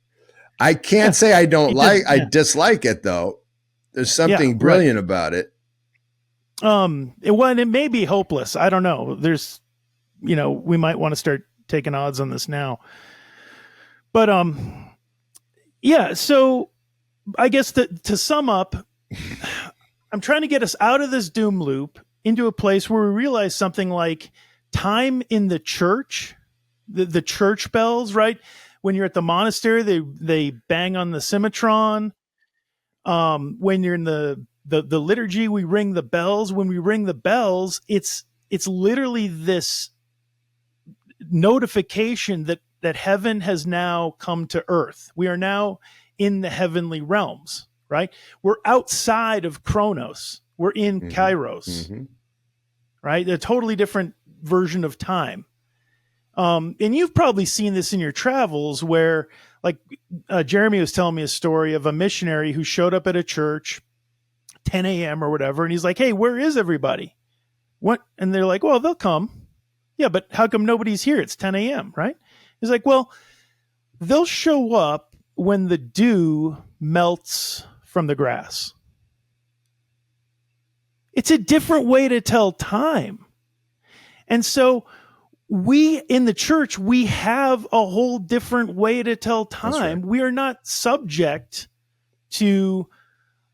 I can't say I I dislike it though. There's something brilliant about it. It may be hopeless. I don't know. There's, we might want to start taking odds on this now. But so I guess to sum up, I'm trying to get us out of this doom loop into a place where we realize something like time in the church, the church bells, right? When you're at the monastery, they bang on the symmetron. When you're in the liturgy, we ring the bells. When we ring the bells, it's literally this notification that heaven has now come to earth. We are now in the heavenly realms, right? We're outside of Chronos. We're in Kairos, right? A totally different version of time. And you've probably seen this in your travels where, like Jeremy was telling me a story of a missionary who showed up at a church 10 a.m. or whatever. And he's like, hey, where is everybody? What? And they're like, well, they'll come. Yeah, but how come nobody's here? It's 10 a.m., right? He's like, well, they'll show up when the dew melts from the grass. It's a different way to tell time. And so we in the church, we have a whole different way to tell time. Right. We are not subject to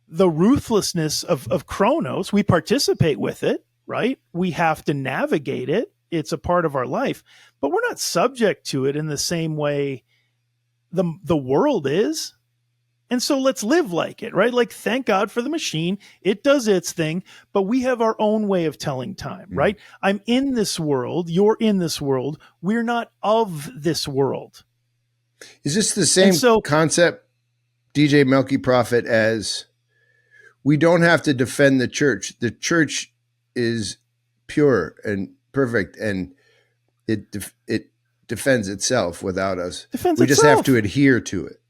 the ruthlessness of Chronos. We participate with it, right? We have to navigate it. It's a part of our life, but we're not subject to it in the same way the world is. And so let's live like it, right? Like, thank God for the machine. It does its thing, but we have our own way of telling time, right? I'm in this world. You're in this world. We're not of this world. Is this the same concept, DJ Melki Prophet, as we don't have to defend the church? The church is pure and perfect, and it defends itself without us. We just have to adhere to it.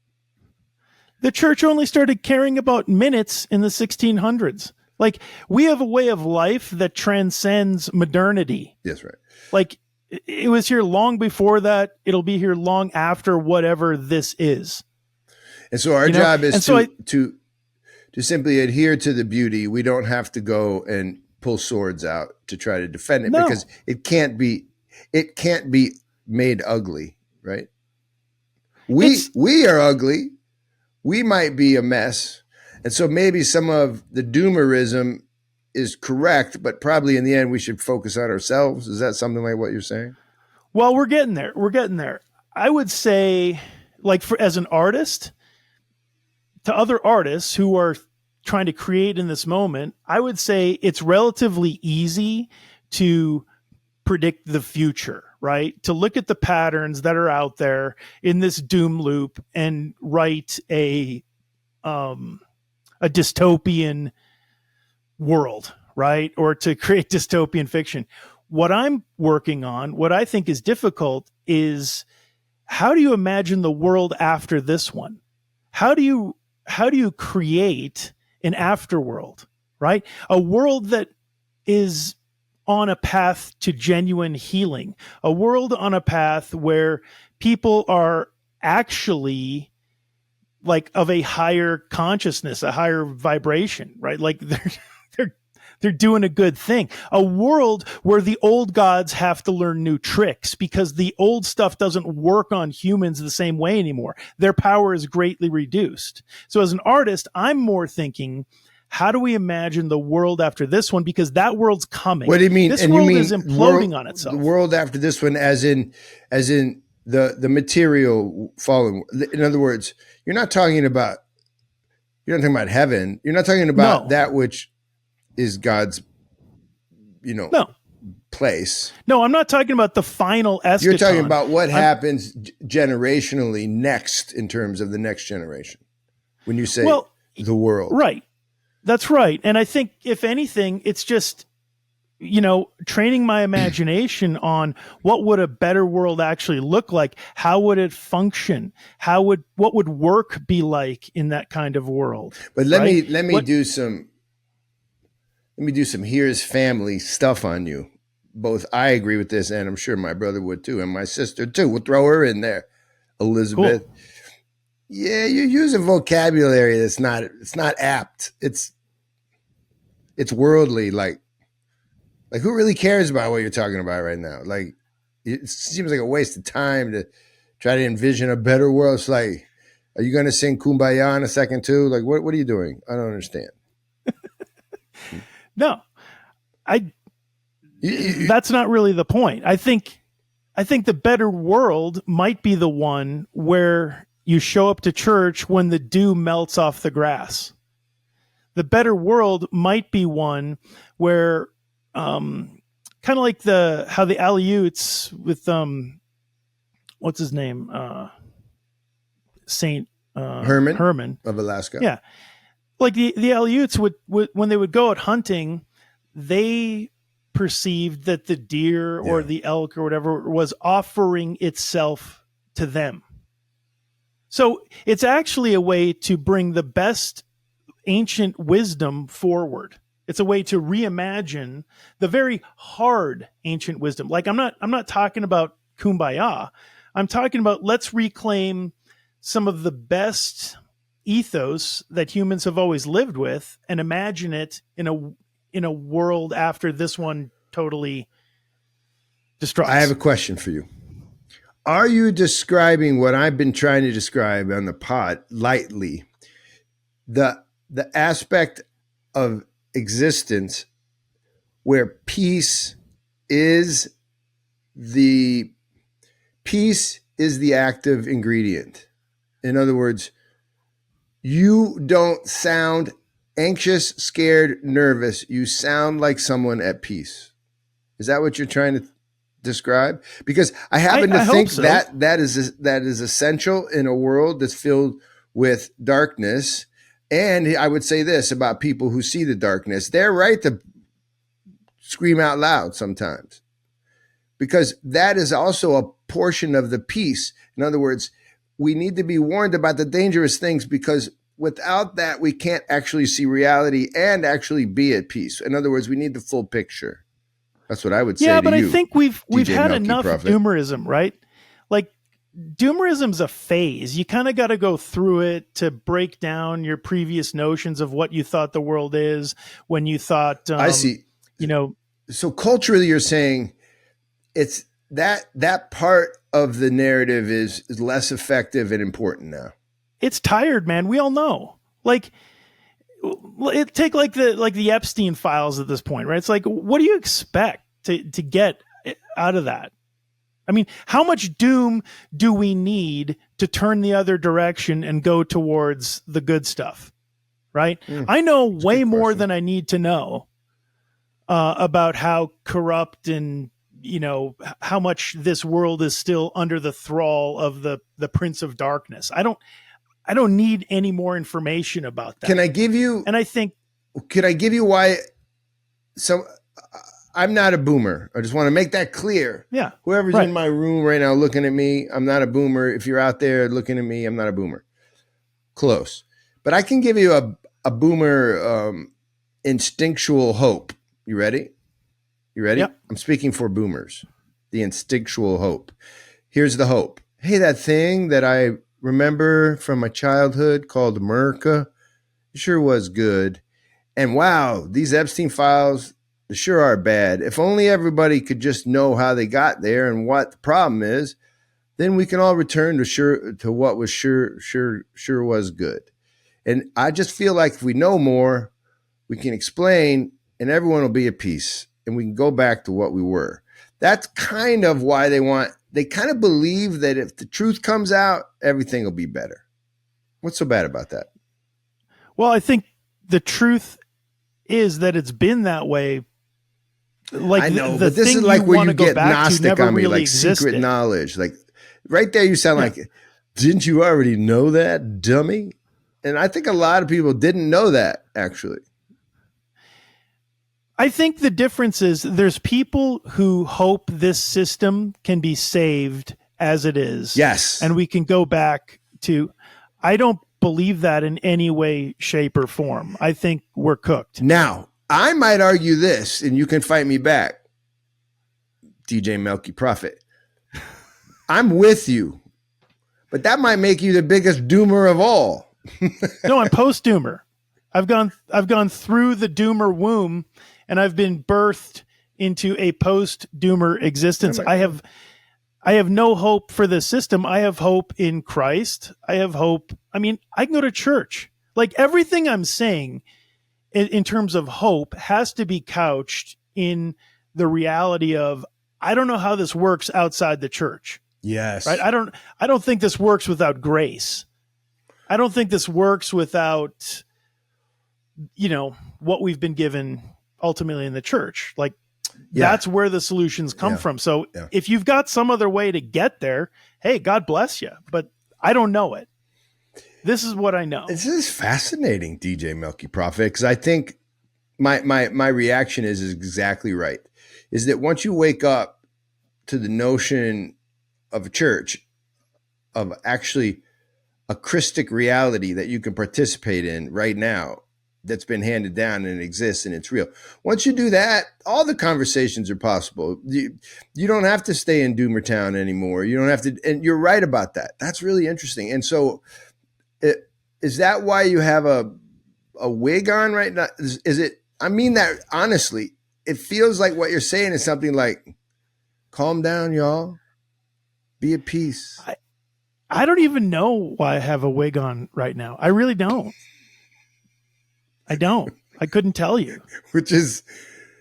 The church only started caring about minutes in the 1600s. Like, we have a way of life that transcends modernity. Yes, right. Like, it was here long before that. It'll be here long after whatever this is. And so our job is to simply adhere to the beauty. We don't have to go and pull swords out to try to defend it, because it can't be made ugly, right? We are ugly. We might be a mess. And so maybe some of the Doomerism is correct, but probably in the end we should focus on ourselves. Is that something like what you're saying? Well, we're getting there. I would say, like, as an artist, to other artists who are trying to create in this moment, I would say it's relatively easy to predict the future, right? To look at the patterns that are out there in this doom loop and write a dystopian world, right? Or to create dystopian fiction. What I'm working on, what I think is difficult, is how do you imagine the world after this one? How do you create an afterworld, right? A world that is on a path to genuine healing, a world on a path where people are actually like of a higher consciousness, a higher vibration, right? Like they're doing a good thing. A world where the old gods have to learn new tricks because the old stuff doesn't work on humans the same way anymore. Their power is greatly reduced. So as an artist, I'm more thinking, how do we imagine the world after this one? Because that world's coming. What do you mean? This world is imploding on itself. The world after this one, as in the material falling. In other words, you're not talking about heaven. You're not talking about that which is God's, place. No, I'm not talking about the final eschaton. You're talking about what happens generationally next, in terms of the next generation. When you say the world, right? That's right. And I think, if anything, it's just, training my imagination on what would a better world actually look like? How would it function? What would work be like in that kind of world? But let me do some Heers family stuff on you. Both I agree with this, and I'm sure my brother would too, and my sister too. We'll throw her in there. Elizabeth. Cool. Yeah, you're using vocabulary that's not apt. It's worldly, like who really cares about what you're talking about right now? Like, it seems like a waste of time to try to envision a better world. It's like, are you going to sing Kumbaya in a second too? Like, what are you doing? I don't understand. No, that's not really the point. I think the better world might be the one where you show up to church when the dew melts off the grass. The better world might be one where, kind of like how the Aleuts with what's his name, Saint Herman of Alaska. Yeah, like the Aleuts would when they would go out hunting, they perceived that the deer or the elk or whatever was offering itself to them. So it's actually a way to bring the best ancient wisdom forward. It's a way to reimagine the very hard ancient wisdom. Like, I'm not talking about Kumbaya. I'm talking about let's reclaim some of the best ethos that humans have always lived with and imagine it in a world after this one totally destroys. I have a question for you. Are you describing what I've been trying to describe on the pod lightly? The aspect of existence where peace is the active ingredient. In other words, you don't sound anxious, scared, nervous. You sound like someone at peace. Is that what you're trying to describe? Because I happen to think so. that is essential in a world that's filled with darkness. And I would say this about people who see the darkness. They're right to scream out loud sometimes, because that is also a portion of the peace. In other words, we need to be warned about the dangerous things, because without that, we can't actually see reality and actually be at peace. In other words, we need the full picture. That's what I would say. Yeah, to but you, I think we've DJ had Melki enough Prophet. doomerism, right? Like doomerism's a phase. You kind of got to go through it to break down your previous notions of what you thought the world is when you thought, I see. So culturally, you're saying it's that part of the narrative is less effective and important now. It's tired, man. We all know. Like, take like the Epstein files at this point, right? It's like, what do you expect to get out of that? I mean, how much doom do we need to turn the other direction and go towards the good stuff? Right? I know way more than I need to know about how corrupt and, how much this world is still under the thrall of the Prince of Darkness. I don't need any more information about that. Can I give you? And I think, could I give you why? So I'm not a boomer. I just want to make that clear. Yeah. Whoever's in my room right now looking at me, I'm not a boomer. If you're out there looking at me, I'm not a boomer. Close. But I can give you a boomer instinctual hope. You ready? You ready? Yep. I'm speaking for boomers. The instinctual hope. Here's the hope. Hey, that thing that I remember from my childhood called America, it sure was good. And wow, these Epstein files, they sure are bad. If only everybody could just know how they got there and what the problem is, then we can all return to what was sure was good. And I just feel like if we know more, we can explain, and everyone will be at peace, and we can go back to what we were. That's kind of why they kind of believe that if the truth comes out, everything will be better. What's so bad about that? Well, I think the truth is that it's been that way. Like, I know, the but this thing is like where you get Gnostic on me, really like existed. secret knowledge. Like right there, you sound like, didn't you already know that, dummy? And I think a lot of people didn't know that, actually. I think the difference is there's people who hope this system can be saved as it is. Yes. And we can go back to, I don't believe that in any way, shape, or form. I think we're cooked. Now, I might argue this, and you can fight me back, DJ Melki Prophet. I'm with you, but that might make you the biggest doomer of all. No, I'm post-doomer. I've gone through the doomer womb, and I've been birthed into a post-doomer existence. I have no hope for the system. I have hope in Christ. I have hope. I mean, I can go to church. Like, everything I'm saying in terms of hope has to be couched in the reality of, I don't know how this works outside the church. Yes. Right. I don't think this works without grace. I don't think this works without, what we've been given ultimately in the church. Like, that's where the solutions come from. So if you've got some other way to get there, hey, God bless you. But I don't know it. This is what I know. This is fascinating, DJ Melki Prophet, because I think my reaction is exactly right. Is that once you wake up to the notion of a church, of actually a Christic reality that you can participate in right now, that's been handed down and it exists and it's real. Once you do that, all the conversations are possible. You don't have to stay in Doomer Town anymore. You don't have to, and you're right about that. That's really interesting. And so is that why you have a wig on right now? Is it, I mean that honestly, it feels like what you're saying is something like, calm down, y'all. Be at peace. I don't even know why I have a wig on right now. I really don't. I don't. I couldn't tell you. Which is,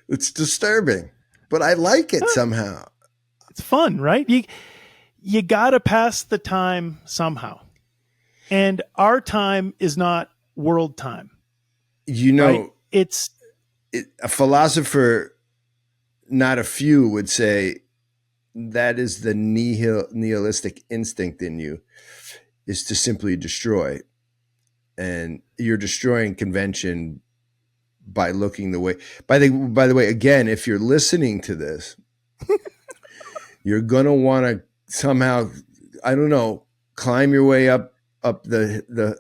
it's disturbing, but I like it somehow. It's fun, right? You got to pass the time somehow. And our time is not world time. You know, right? It's a philosopher, not a few, would say that is the nihilistic instinct in you, is to simply destroy. And you're destroying convention by looking the way. By the way, again, if you're listening to this, you're gonna want to somehow, I don't know, climb your way up the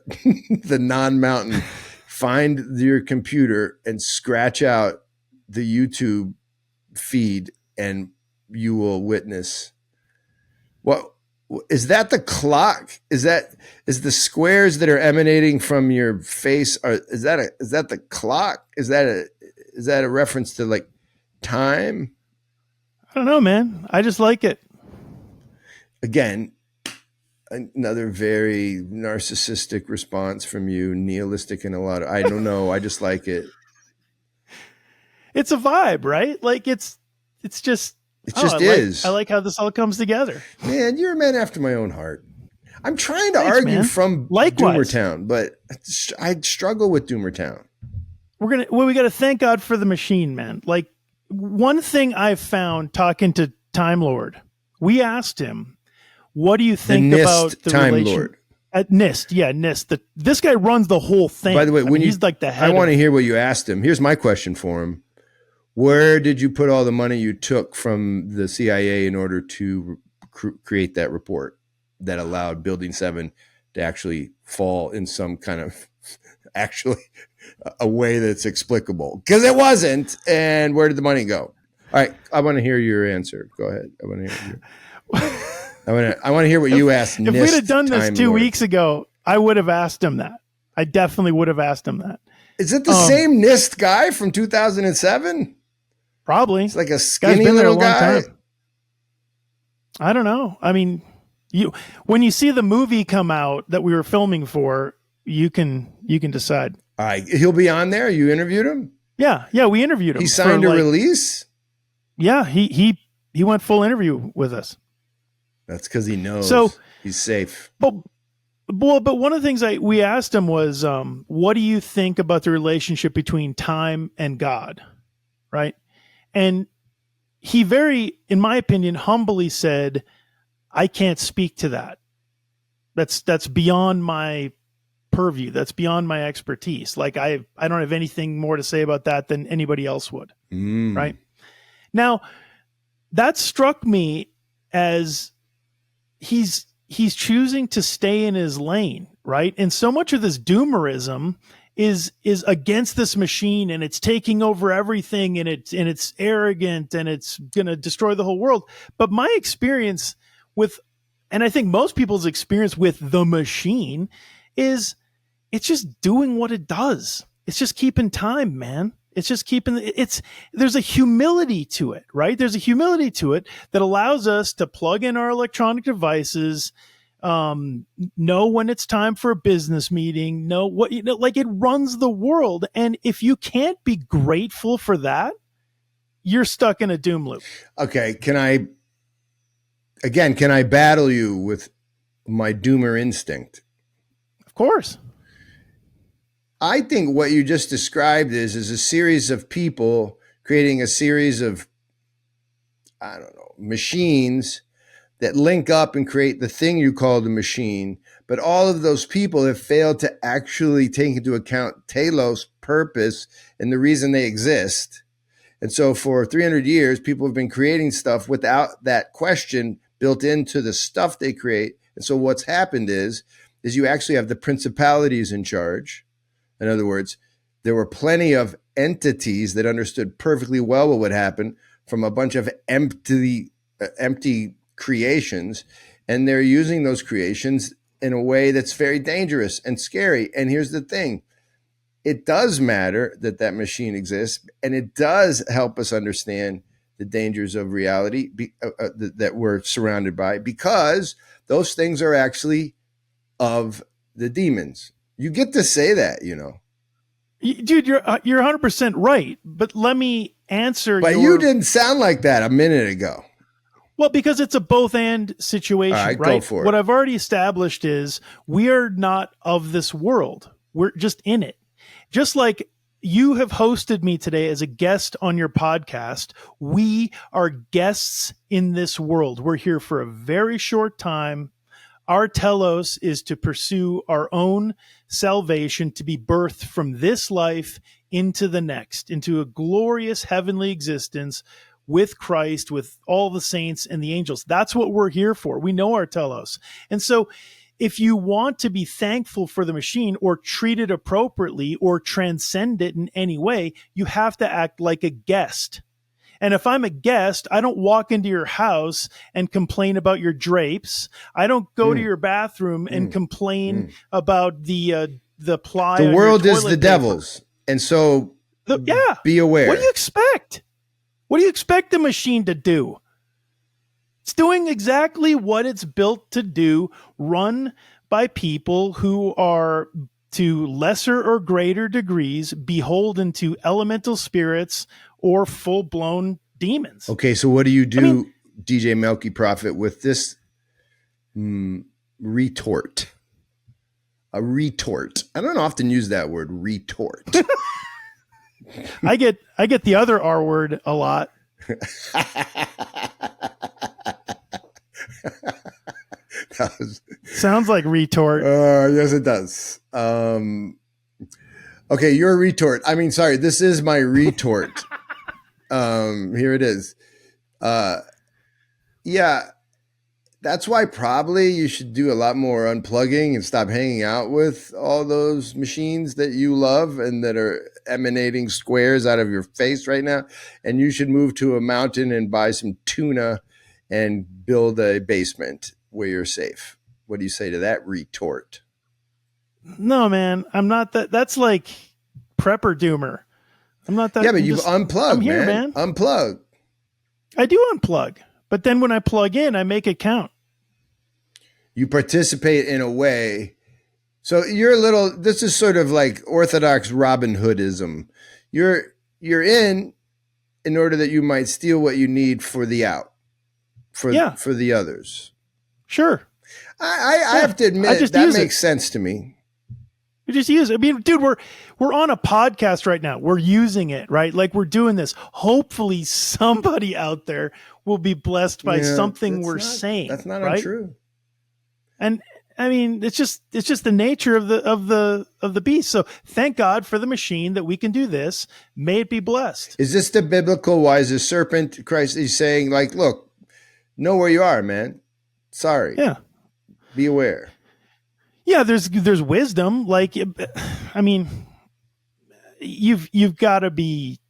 the non-mountain, find your computer and scratch out the YouTube feed, and you will witness what. Is that the clock? Is the squares that are emanating from your face? Is that the clock? Is that a reference to like time? I don't know, man. I just like it. Again, another very narcissistic response from you, nihilistic in a lot of, I don't know. I just like it. It's a vibe, right? Like it's just. It just is. I like how this all comes together. Man, you're a man after my own heart. I'm trying to argue from Doomer Town, but I struggle with Doomer Town. We got to thank God for the machine, man. Like one thing I've found talking to Time Lord, we asked him, "What do you think about the Time relation?" Lord. At NIST, yeah, NIST. This guy runs the whole thing. By the way, he's like the head. I want to hear what you asked him. Here's my question for him. Where did you put all the money you took from the CIA in order to create that report that allowed Building 7 to actually fall in some kind of actually a way that's explicable? Because it wasn't. And where did the money go? All right. I want to hear your answer. Go ahead. I want to hear I want to hear what you asked. If we'd have done this 2 weeks ago, I would have asked him that. I definitely would have asked him that. Is it the same NIST guy from 2007? Probably. It's like a skinny little guy. I don't know. I mean, when you see the movie come out that we were filming for, you can decide. All right, he'll be on there. You interviewed him? Yeah, we interviewed him. He signed a release? Yeah, he went full interview with us. That's because he knows he's safe. But one of the things we asked him was, what do you think about the relationship between time and God? Right? And he in my opinion, humbly said, I can't speak to that. That's beyond my purview. That's beyond my expertise. Like I don't have anything more to say about that than anybody else would. Right? Now, that struck me as he's choosing to stay in his lane, right? And so much of this doomerism is against this machine, and it's taking over everything, and it's arrogant, and it's going to destroy the whole world. But my experience with, and I think most people's experience with the machine, is it's just doing what it does. It's just keeping time, man. It's just there's a humility to it, right? There's a humility to it that allows us to plug in our electronic devices, know when it's time for a business meeting, like it runs the world. And if you can't be grateful for that, you're stuck in a doom loop. Okay. Can I battle you with my doomer instinct? Of course. I think what you just described is a series of people creating a series of, I don't know, machines that link up and create the thing you call the machine. But all of those people have failed to actually take into account telos, purpose, and the reason they exist. And so for 300 years, people have been creating stuff without that question built into the stuff they create. And so what's happened is you actually have the principalities in charge. In other words, there were plenty of entities that understood perfectly well what would happen from a bunch of empty creations, and they're using those creations in a way that's very dangerous and scary. And here's the thing. It does matter that that machine exists, and it does help us understand the dangers of reality that we're surrounded by, because those things are actually of the demons. You get to say that, you know. Dude, you're 100% right. But let me answer. But you didn't sound like that a minute ago. Well, because it's a both and situation, all right? Right? Go for it. What I've already established is we are not of this world. We're just in it. Just like you have hosted me today as a guest on your podcast, we are guests in this world. We're here for a very short time. Our telos is to pursue our own salvation, to be birthed from this life into the next, into a glorious heavenly existence with Christ, with all the saints and the angels. That's what we're here for. We know our telos. And so if you want to be thankful for the machine or treat it appropriately or transcend it in any way, you have to act like a guest. And if I'm a guest, I don't walk into your house and complain about your drapes. I don't go to your bathroom and complain about the ply. The on world your is toilet the paper. devil's. And so be aware. What do you expect? What do you expect the machine to do? It's doing exactly what it's built to do, run by people who are, to lesser or greater degrees, beholden to elemental spirits or full-blown demons. Okay, so what do you do, DJ Melki Prophet, with this retort? A retort. I don't often use that word, retort. I get the other R word a lot. Sounds like retort. Yes, it does. Okay, you're a retort. I mean, sorry, this is my retort. Here it is. Yeah, that's why probably you should do a lot more unplugging and stop hanging out with all those machines that you love and that are emanating squares out of your face right now. And you should move to a mountain and buy some tuna and build a basement where you're safe. What do you say to that retort? No, man, I'm not that. That's like prepper doomer. I'm not that. Yeah, but you've unplugged, I'm here, man. Unplug. I do unplug, but then when I plug in, I make it count. You participate in a way. So you're a little, this is sort of like Orthodox Robin Hoodism. You're in order that you might steal what you need for the out, for the others. Sure. I have to admit that makes sense to me. We just use it. I mean, dude, we're on a podcast right now. We're using it, right? Like we're doing this. Hopefully somebody out there will be blessed by something we're saying. That's not right? untrue. And I mean, it's just the nature of the beast. So thank God for the machine that we can do this. May it be blessed. Is this the biblical wise as serpent? Christ is saying, like, look, know where you are, man. Sorry. Yeah. Be aware. Yeah, there's wisdom. Like, I mean, you've got to be.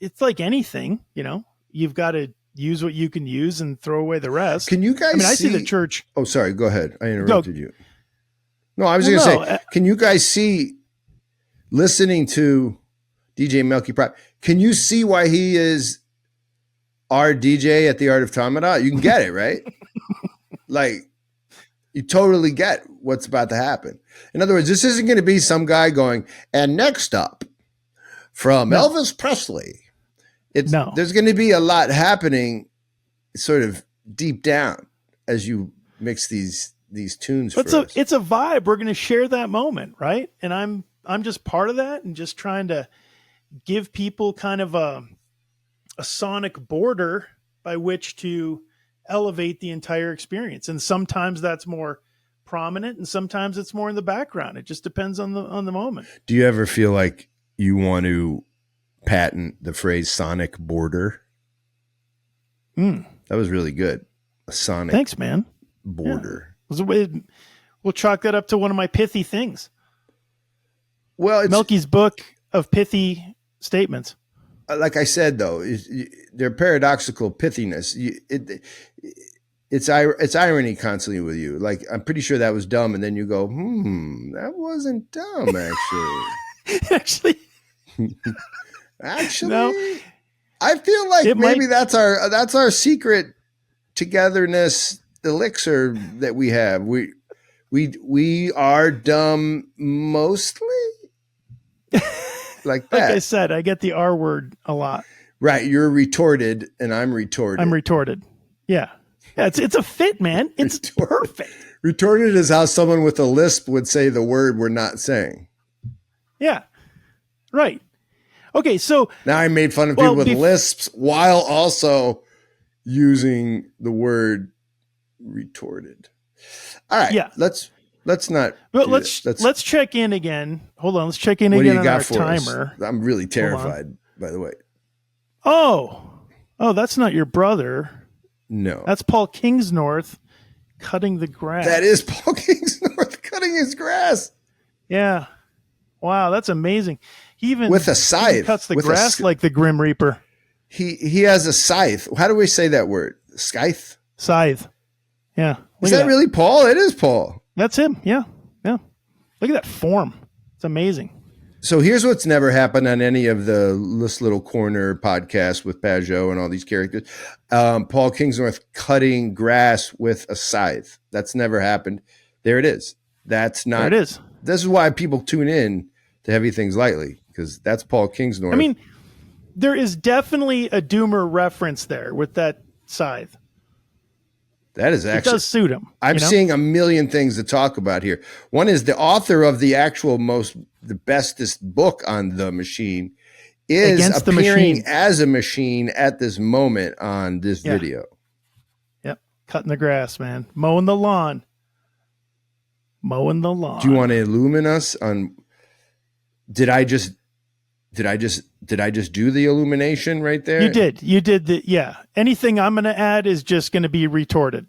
It's like anything, you know. You've got to use what you can use and throw away the rest. Can you guys? I see the church. Oh, sorry. Go ahead. I interrupted you. No, I was going to say. Can you guys see? Listening to DJ Melki Prophet, can you see why he is our DJ at the Art of Tamada? You can get it, right? Like. You totally get what's about to happen. In other words, this isn't going to be some guy going, and next up from Elvis Presley. There's going to be a lot happening sort of deep down as you mix these tunes for us. It's a vibe. We're going to share that moment, right? And I'm just part of that and just trying to give people kind of a sonic border by which to elevate the entire experience. And sometimes that's more prominent and sometimes it's more in the background. It just depends on the moment. Do you ever feel like you want to patent the phrase sonic border? That was really good. A sonic Thanks, man. Border. Yeah. We'll chalk that up to one of my pithy things. Well, it's Melki's book of pithy statements. like I said, though, they're paradoxical pithiness. It's irony constantly with you. Like, I'm pretty sure that was dumb, and then you go, that wasn't dumb, actually. Actually, No. I feel like It maybe might- that's our secret togetherness elixir that we have. We are dumb mostly, like that. Like I said, I get the R word a lot. Right, you're retorted, and I'm retorted. I'm retorted. Yeah. It's a fit, man. It's perfect. Retorted is how someone with a lisp would say the word we're not saying. Yeah. Right. Okay, so Now I made fun of people with lisps while also using the word retorted. All right. Yeah. Let's not. but do let's that. let's check in again. Hold on, let's check in What do again you on got our for timer. us? I'm really terrified, by the way. Oh, that's not your brother. No. That's Paul Kingsnorth cutting the grass. That is Paul Kingsnorth cutting his grass. Yeah. Wow, that's amazing. He even With a scythe. even cuts the With a grass like the Grim Reaper. He has a scythe. How do we say that word? Scythe? Scythe. Yeah. Is Look at that really Paul? It is Paul. That's him. Yeah. Yeah. Look at that form. It's amazing. So here's what's never happened on any of this little corner podcasts with Pajot and all these characters. Paul Kingsnorth cutting grass with a scythe. That's never happened. There it is. That's not. There it is. This is why people tune in to Heavy Things Lightly, because that's Paul Kingsnorth. I mean, there is definitely a Doomer reference there with that scythe. that is It actually. does suit him. I'm you know? seeing a million things to talk about here. One is the author of the bestest book on the machine is Against the appearing machine. as a machine at this moment on this Yeah. video. Yep. Cutting the grass, man. Mowing the lawn. Mowing the lawn. Do you want to illumine us on? Did I just do the illumination right there? You did the, yeah. Anything I'm going to add is just going to be retorted.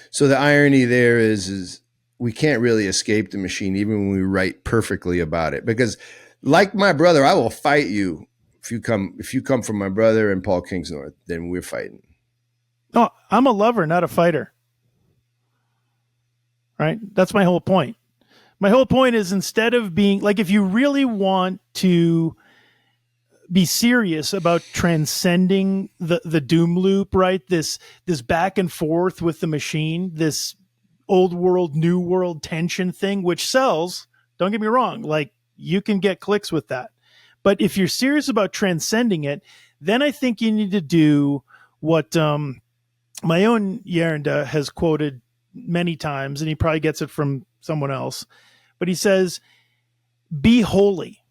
So the irony there is we can't really escape the machine, even when we write perfectly about it. Because, like my brother, I will fight you if you come from my brother and Paul Kingsnorth. Then we're fighting. No, I'm a lover, not a fighter. Right? That's my whole point. My whole point is, instead of being like, if you really want to be serious about transcending the doom loop, right? This back and forth with the machine, this old world, new world tension thing, which sells. Don't get me wrong. Like, you can get clicks with that. But if you're serious about transcending it, then I think you need to do what my own Yarenda has quoted many times, and he probably gets it from someone else. But he says, be holy.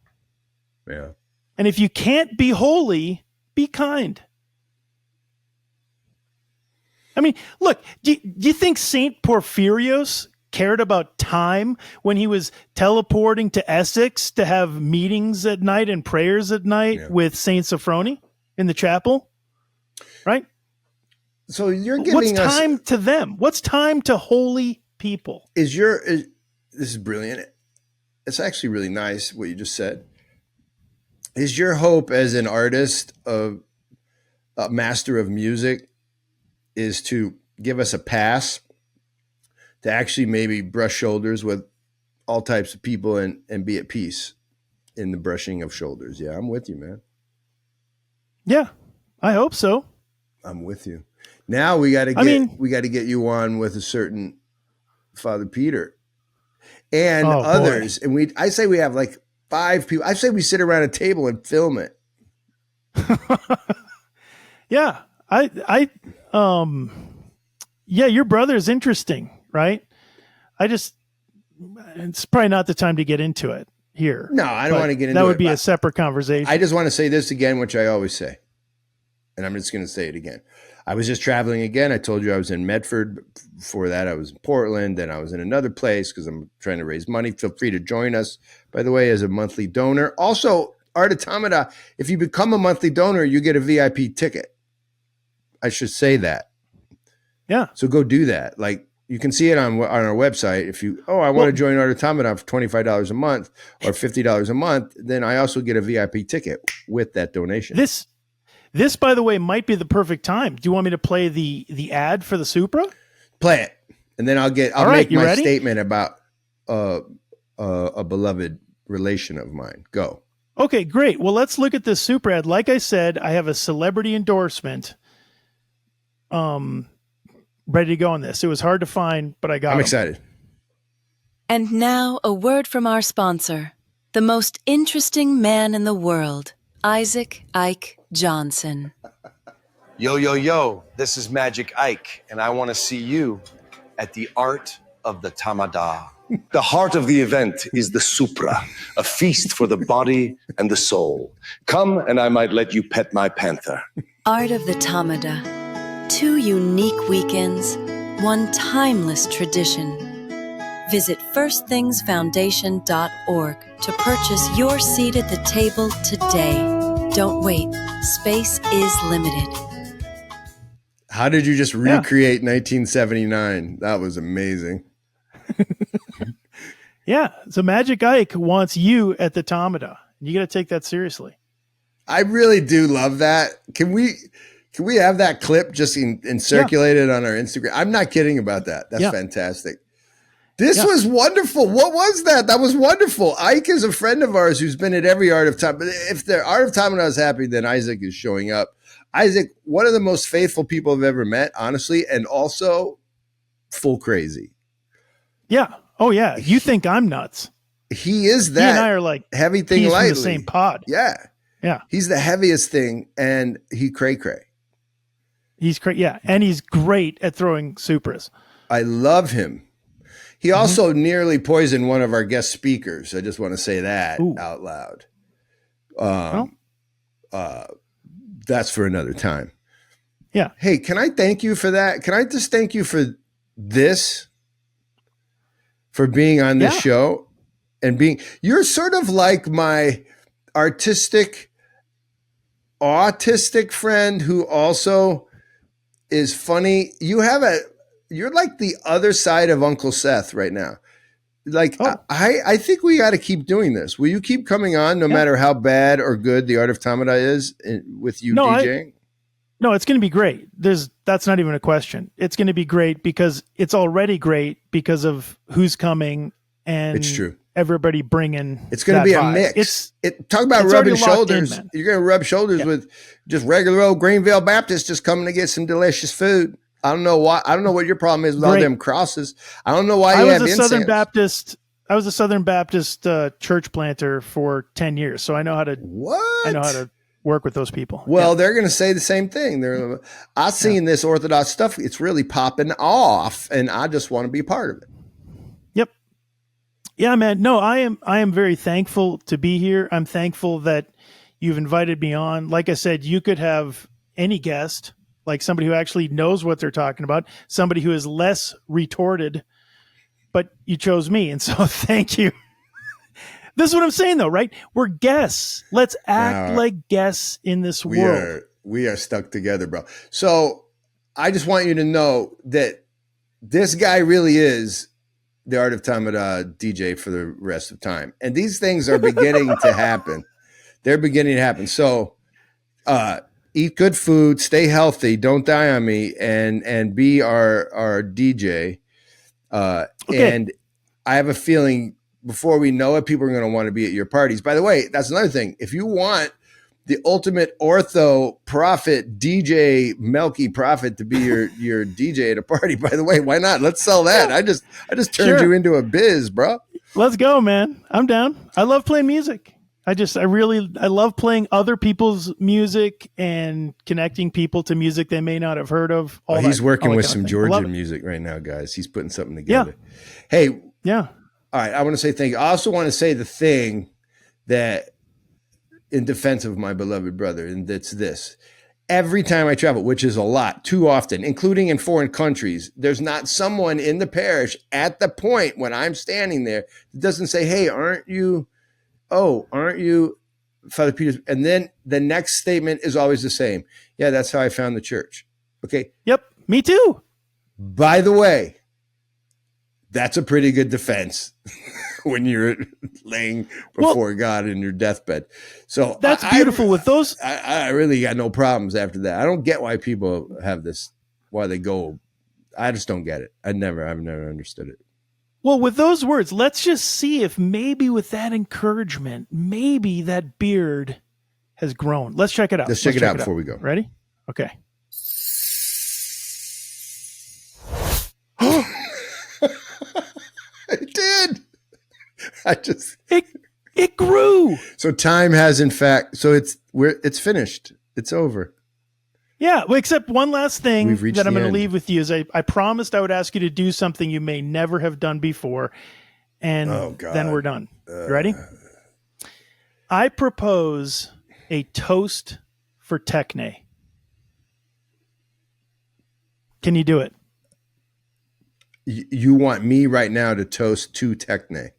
Yeah. And if you can't be holy, be kind. I mean, look, do you think St. Porphyrios cared about time when he was teleporting to Essex to have meetings at night and prayers at night with St. Sophrony in the chapel? Right? So you're giving What's us time to them? What's time to holy people? this is brilliant. It's actually really nice what you just said. Is your hope as an artist, a master of music, is to give us a pass to actually maybe brush shoulders with all types of people and be at peace in the brushing of shoulders? Yeah, I'm with you, man. Yeah, I hope so. I'm with you. Now we got to get you on with a certain Father Peter and others. Boy. And I say we have like 5 people. I say we sit around a table and film it. Yeah, yeah, your brother is interesting, right? It's probably not the time to get into it here. No, I don't want to get into it. That would be a separate conversation. I just want to say this again, which I always say, and I'm just going to say it again. I was just traveling again. I told you I was in Medford. Before that, I was in Portland. Then I was in another place because I'm trying to raise money. Feel free to join us, by the way, as a monthly donor. Also, Art Automata, if you become a monthly donor, you get a VIP ticket. I should say that. Yeah. So go do that. Like, you can see it on our website. If you, I want to join Art of Automata for $25 a month or $50 a month, then I also get a VIP ticket with that donation. This, by the way, might be the perfect time. Do you want me to play the ad for the Supra? Play it, and then I'll make my statement about a beloved relation of mine. Go. Okay, great. Well, let's look at this Supra ad. Like I said, I have a celebrity endorsement. Ready to go on this. It was hard to find, but I got it. I'm excited. And now a word from our sponsor, the most interesting man in the world, Isaac Ike Johnson. Yo, yo, yo, this is Magic Ike, and I want to see you at the Art of the Tamada. The heart of the event is the Supra, a feast for the body and the soul. Come, and I might let you pet my panther. Art of the Tamada. 2 unique weekends, 1 timeless tradition. Visit firstthingsfoundation.org to purchase your seat at the table today. Don't wait. Space is limited. How did you just recreate 1979? That was amazing. Yeah. So Magic Ike wants you at the Tamada. You got to take that seriously. I really do love that. Can we have that clip just in circulated on our Instagram? I'm not kidding about that. That's fantastic. This was wonderful. What was that? That was wonderful. Ike is a friend of ours who's been at every Art of Time. But if the Art of Tamada is happy, then Isaac is showing up. Isaac, one of the most faithful people I've ever met, honestly, and also full crazy. Yeah. Oh, yeah. You think I'm nuts. He is that. He and I are like heavy thing lightly. From the same pod. Yeah. Yeah. He's the heaviest thing, and he cray-cray. He's great. Yeah. And he's great at throwing Supras. I love him. He also nearly poisoned one of our guest speakers. I just want to say that out loud. That's for another time. Yeah. Hey, can I thank you for that? Can I just thank you for this? For being on this show and you're sort of like my autistic friend who also is funny. You're like the other side of Uncle Seth right now. Like, I think we got to keep doing this. Will you keep coming on no matter how bad or good the Art of Tamada is with you DJing? No, it's going to be great. That's not even a question. It's going to be great because it's already great because of who's coming and it's true. Everybody bringing. It's going to be a mix. Talk about rubbing shoulders. You're going to rub shoulders with just regular old Greenville Baptists just coming to get some delicious food. I don't know why. I don't know what your problem is with all them crosses. I don't know why you have incense. I was a Southern Baptist church planter for 10 years, so I know how to. What? I know how to work with those people. Well, they're going to say the same thing. I've seen this Orthodox stuff. It's really popping off, and I just want to be a part of it. Yep. Yeah, man. No, I am very thankful to be here. I'm thankful that you've invited me on. Like I said, you could have any guest, like somebody who actually knows what they're talking about, somebody who is less retorted, but you chose me. And so thank you. This is what I'm saying, though, right? We're guests. Let's act like guests in this world. We are stuck together, bro. So I just want you to know that this guy really is the Art of Tamada DJ for the rest of time. And these things are beginning to happen. They're beginning to happen. So eat good food, stay healthy, don't die on me, and be our DJ. And I have a feeling before we know it, people are going to want to be at your parties. By the way, that's another thing. If you want the ultimate ortho prophet, DJ Melki Prophet, to be your DJ at a party, by the way, why not? Let's sell that. I just turned you into a biz, bro. Let's go, man. I'm down. I love playing music. I love playing other people's music and connecting people to music they may not have heard of. He's working with some Georgian music right now, guys. He's putting something together. Yeah. Hey. Yeah. All right, I want to say thank you. I also want to say the thing that, in defense of my beloved brother, and that's this. Every time I travel, which is a lot, too often, including in foreign countries, there's not someone in the parish at the point when I'm standing there that doesn't say, hey, aren't you Father Peter? And then the next statement is always the same. Yeah, that's how I found the church. Okay. Yep, me too. By the way, That's a pretty good defense when you're laying before God in your deathbed. So that's beautiful with those. I really got no problems after that. I don't get why people have this, why they go. I just don't get it. I've never understood it. Well, with those words, let's just see if maybe with that encouragement, maybe that beard has grown. Let's check it out. Let's check it out before we go. Ready? Okay. It did. It grew. So time has, in fact, so it's finished. It's over. Yeah, well, except one last thing that I'm going to end. leave with you is I promised I would ask you to do something you may never have done before, and then we're done. Ready? I propose a toast for Techne. Can you do it? You want me right now to toast to Techne?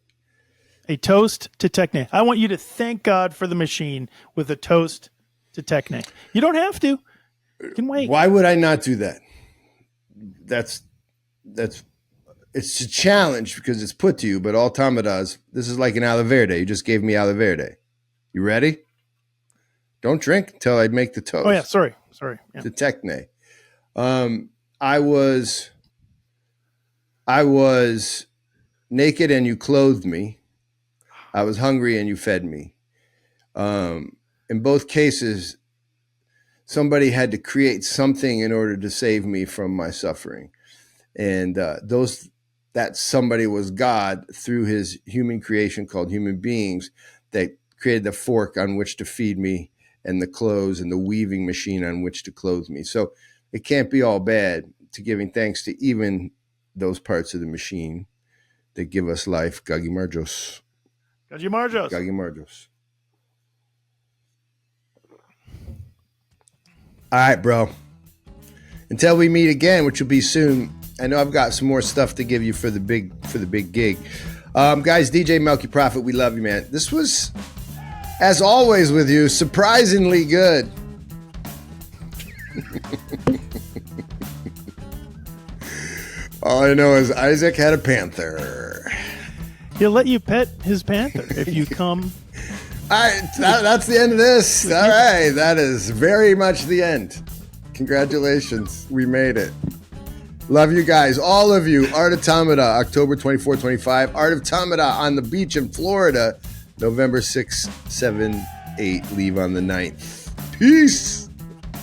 A toast to Techne. I want you to thank God for the machine with a toast to Techne. You don't have to. You can wait. Why would I not do that? It's a challenge because it's put to you, but automatas, this is like an aloe verde. You just gave me aloe verde. You ready? Don't drink until I make the toast. Oh yeah, sorry. Yeah. To Techne. I was naked and you clothed me. I was hungry and you fed me. In both cases, somebody had to create something in order to save me from my suffering. And that somebody was God through his human creation called human beings that created the fork on which to feed me and the clothes and the weaving machine on which to clothe me. So it can't be all bad to giving thanks to even those parts of the machine that give us life. Gagi Marjos. Gagi Marjos. Gagi Marjos. All right, bro. Until we meet again, which will be soon. I know I've got some more stuff to give you for the big gig. Guys, DJ Melki Prophet, we love you, man. This was, as always with you, surprisingly good. All I know is Isaac had a panther. He'll let you pet his panther if you come. All right, that's the end of this. All right, that is very much the end. Congratulations, we made it. Love you guys, all of you. Art Automata, October 24, 25. Art Automata on the beach in Florida, November 6, 7, 8. Leave on the 9th. Peace.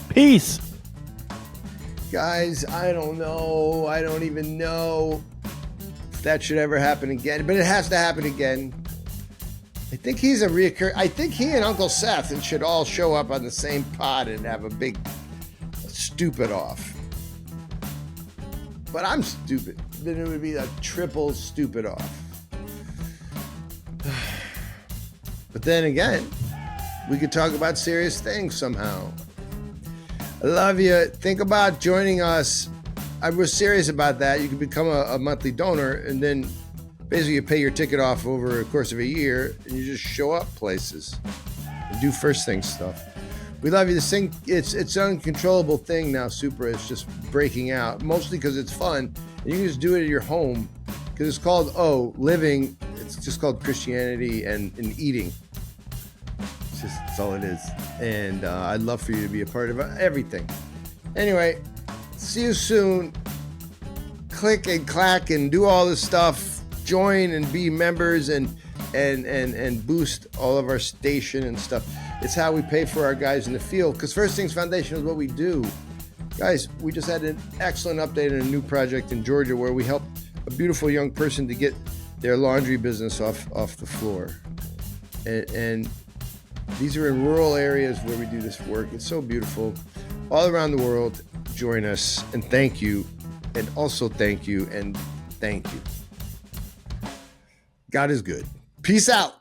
Peace. Guys, I don't know. I don't even know if that should ever happen again, but it has to happen again. I think he's a reoccur. I think he and Uncle Seth should all show up on the same pod and have a big stupid off. But I'm stupid. Then it would be a triple stupid off. But then again, we could talk about serious things somehow. I love you. Think about joining us. I was serious about that. You can become a monthly donor and then basically you pay your ticket off over the course of a year and you just show up places and do first thing stuff. We love you. This thing, it's an uncontrollable thing now. Supra is just breaking out, mostly because it's fun. And you can just do it at your home because it's called, living. It's just called Christianity and eating. That's all it is. And I'd love for you to be a part of everything. Anyway, see you soon. Click and clack and do all this stuff. Join and be members and boost all of our station and stuff. It's how we pay for our guys in the field. Because First Things Foundation is what we do. Guys, we just had an excellent update on a new project in Georgia where we helped a beautiful young person to get their laundry business off the floor. And these are in rural areas where we do this work. It's so beautiful. All around the world, join us. And thank you. And also thank you. And thank you. God is good. Peace out.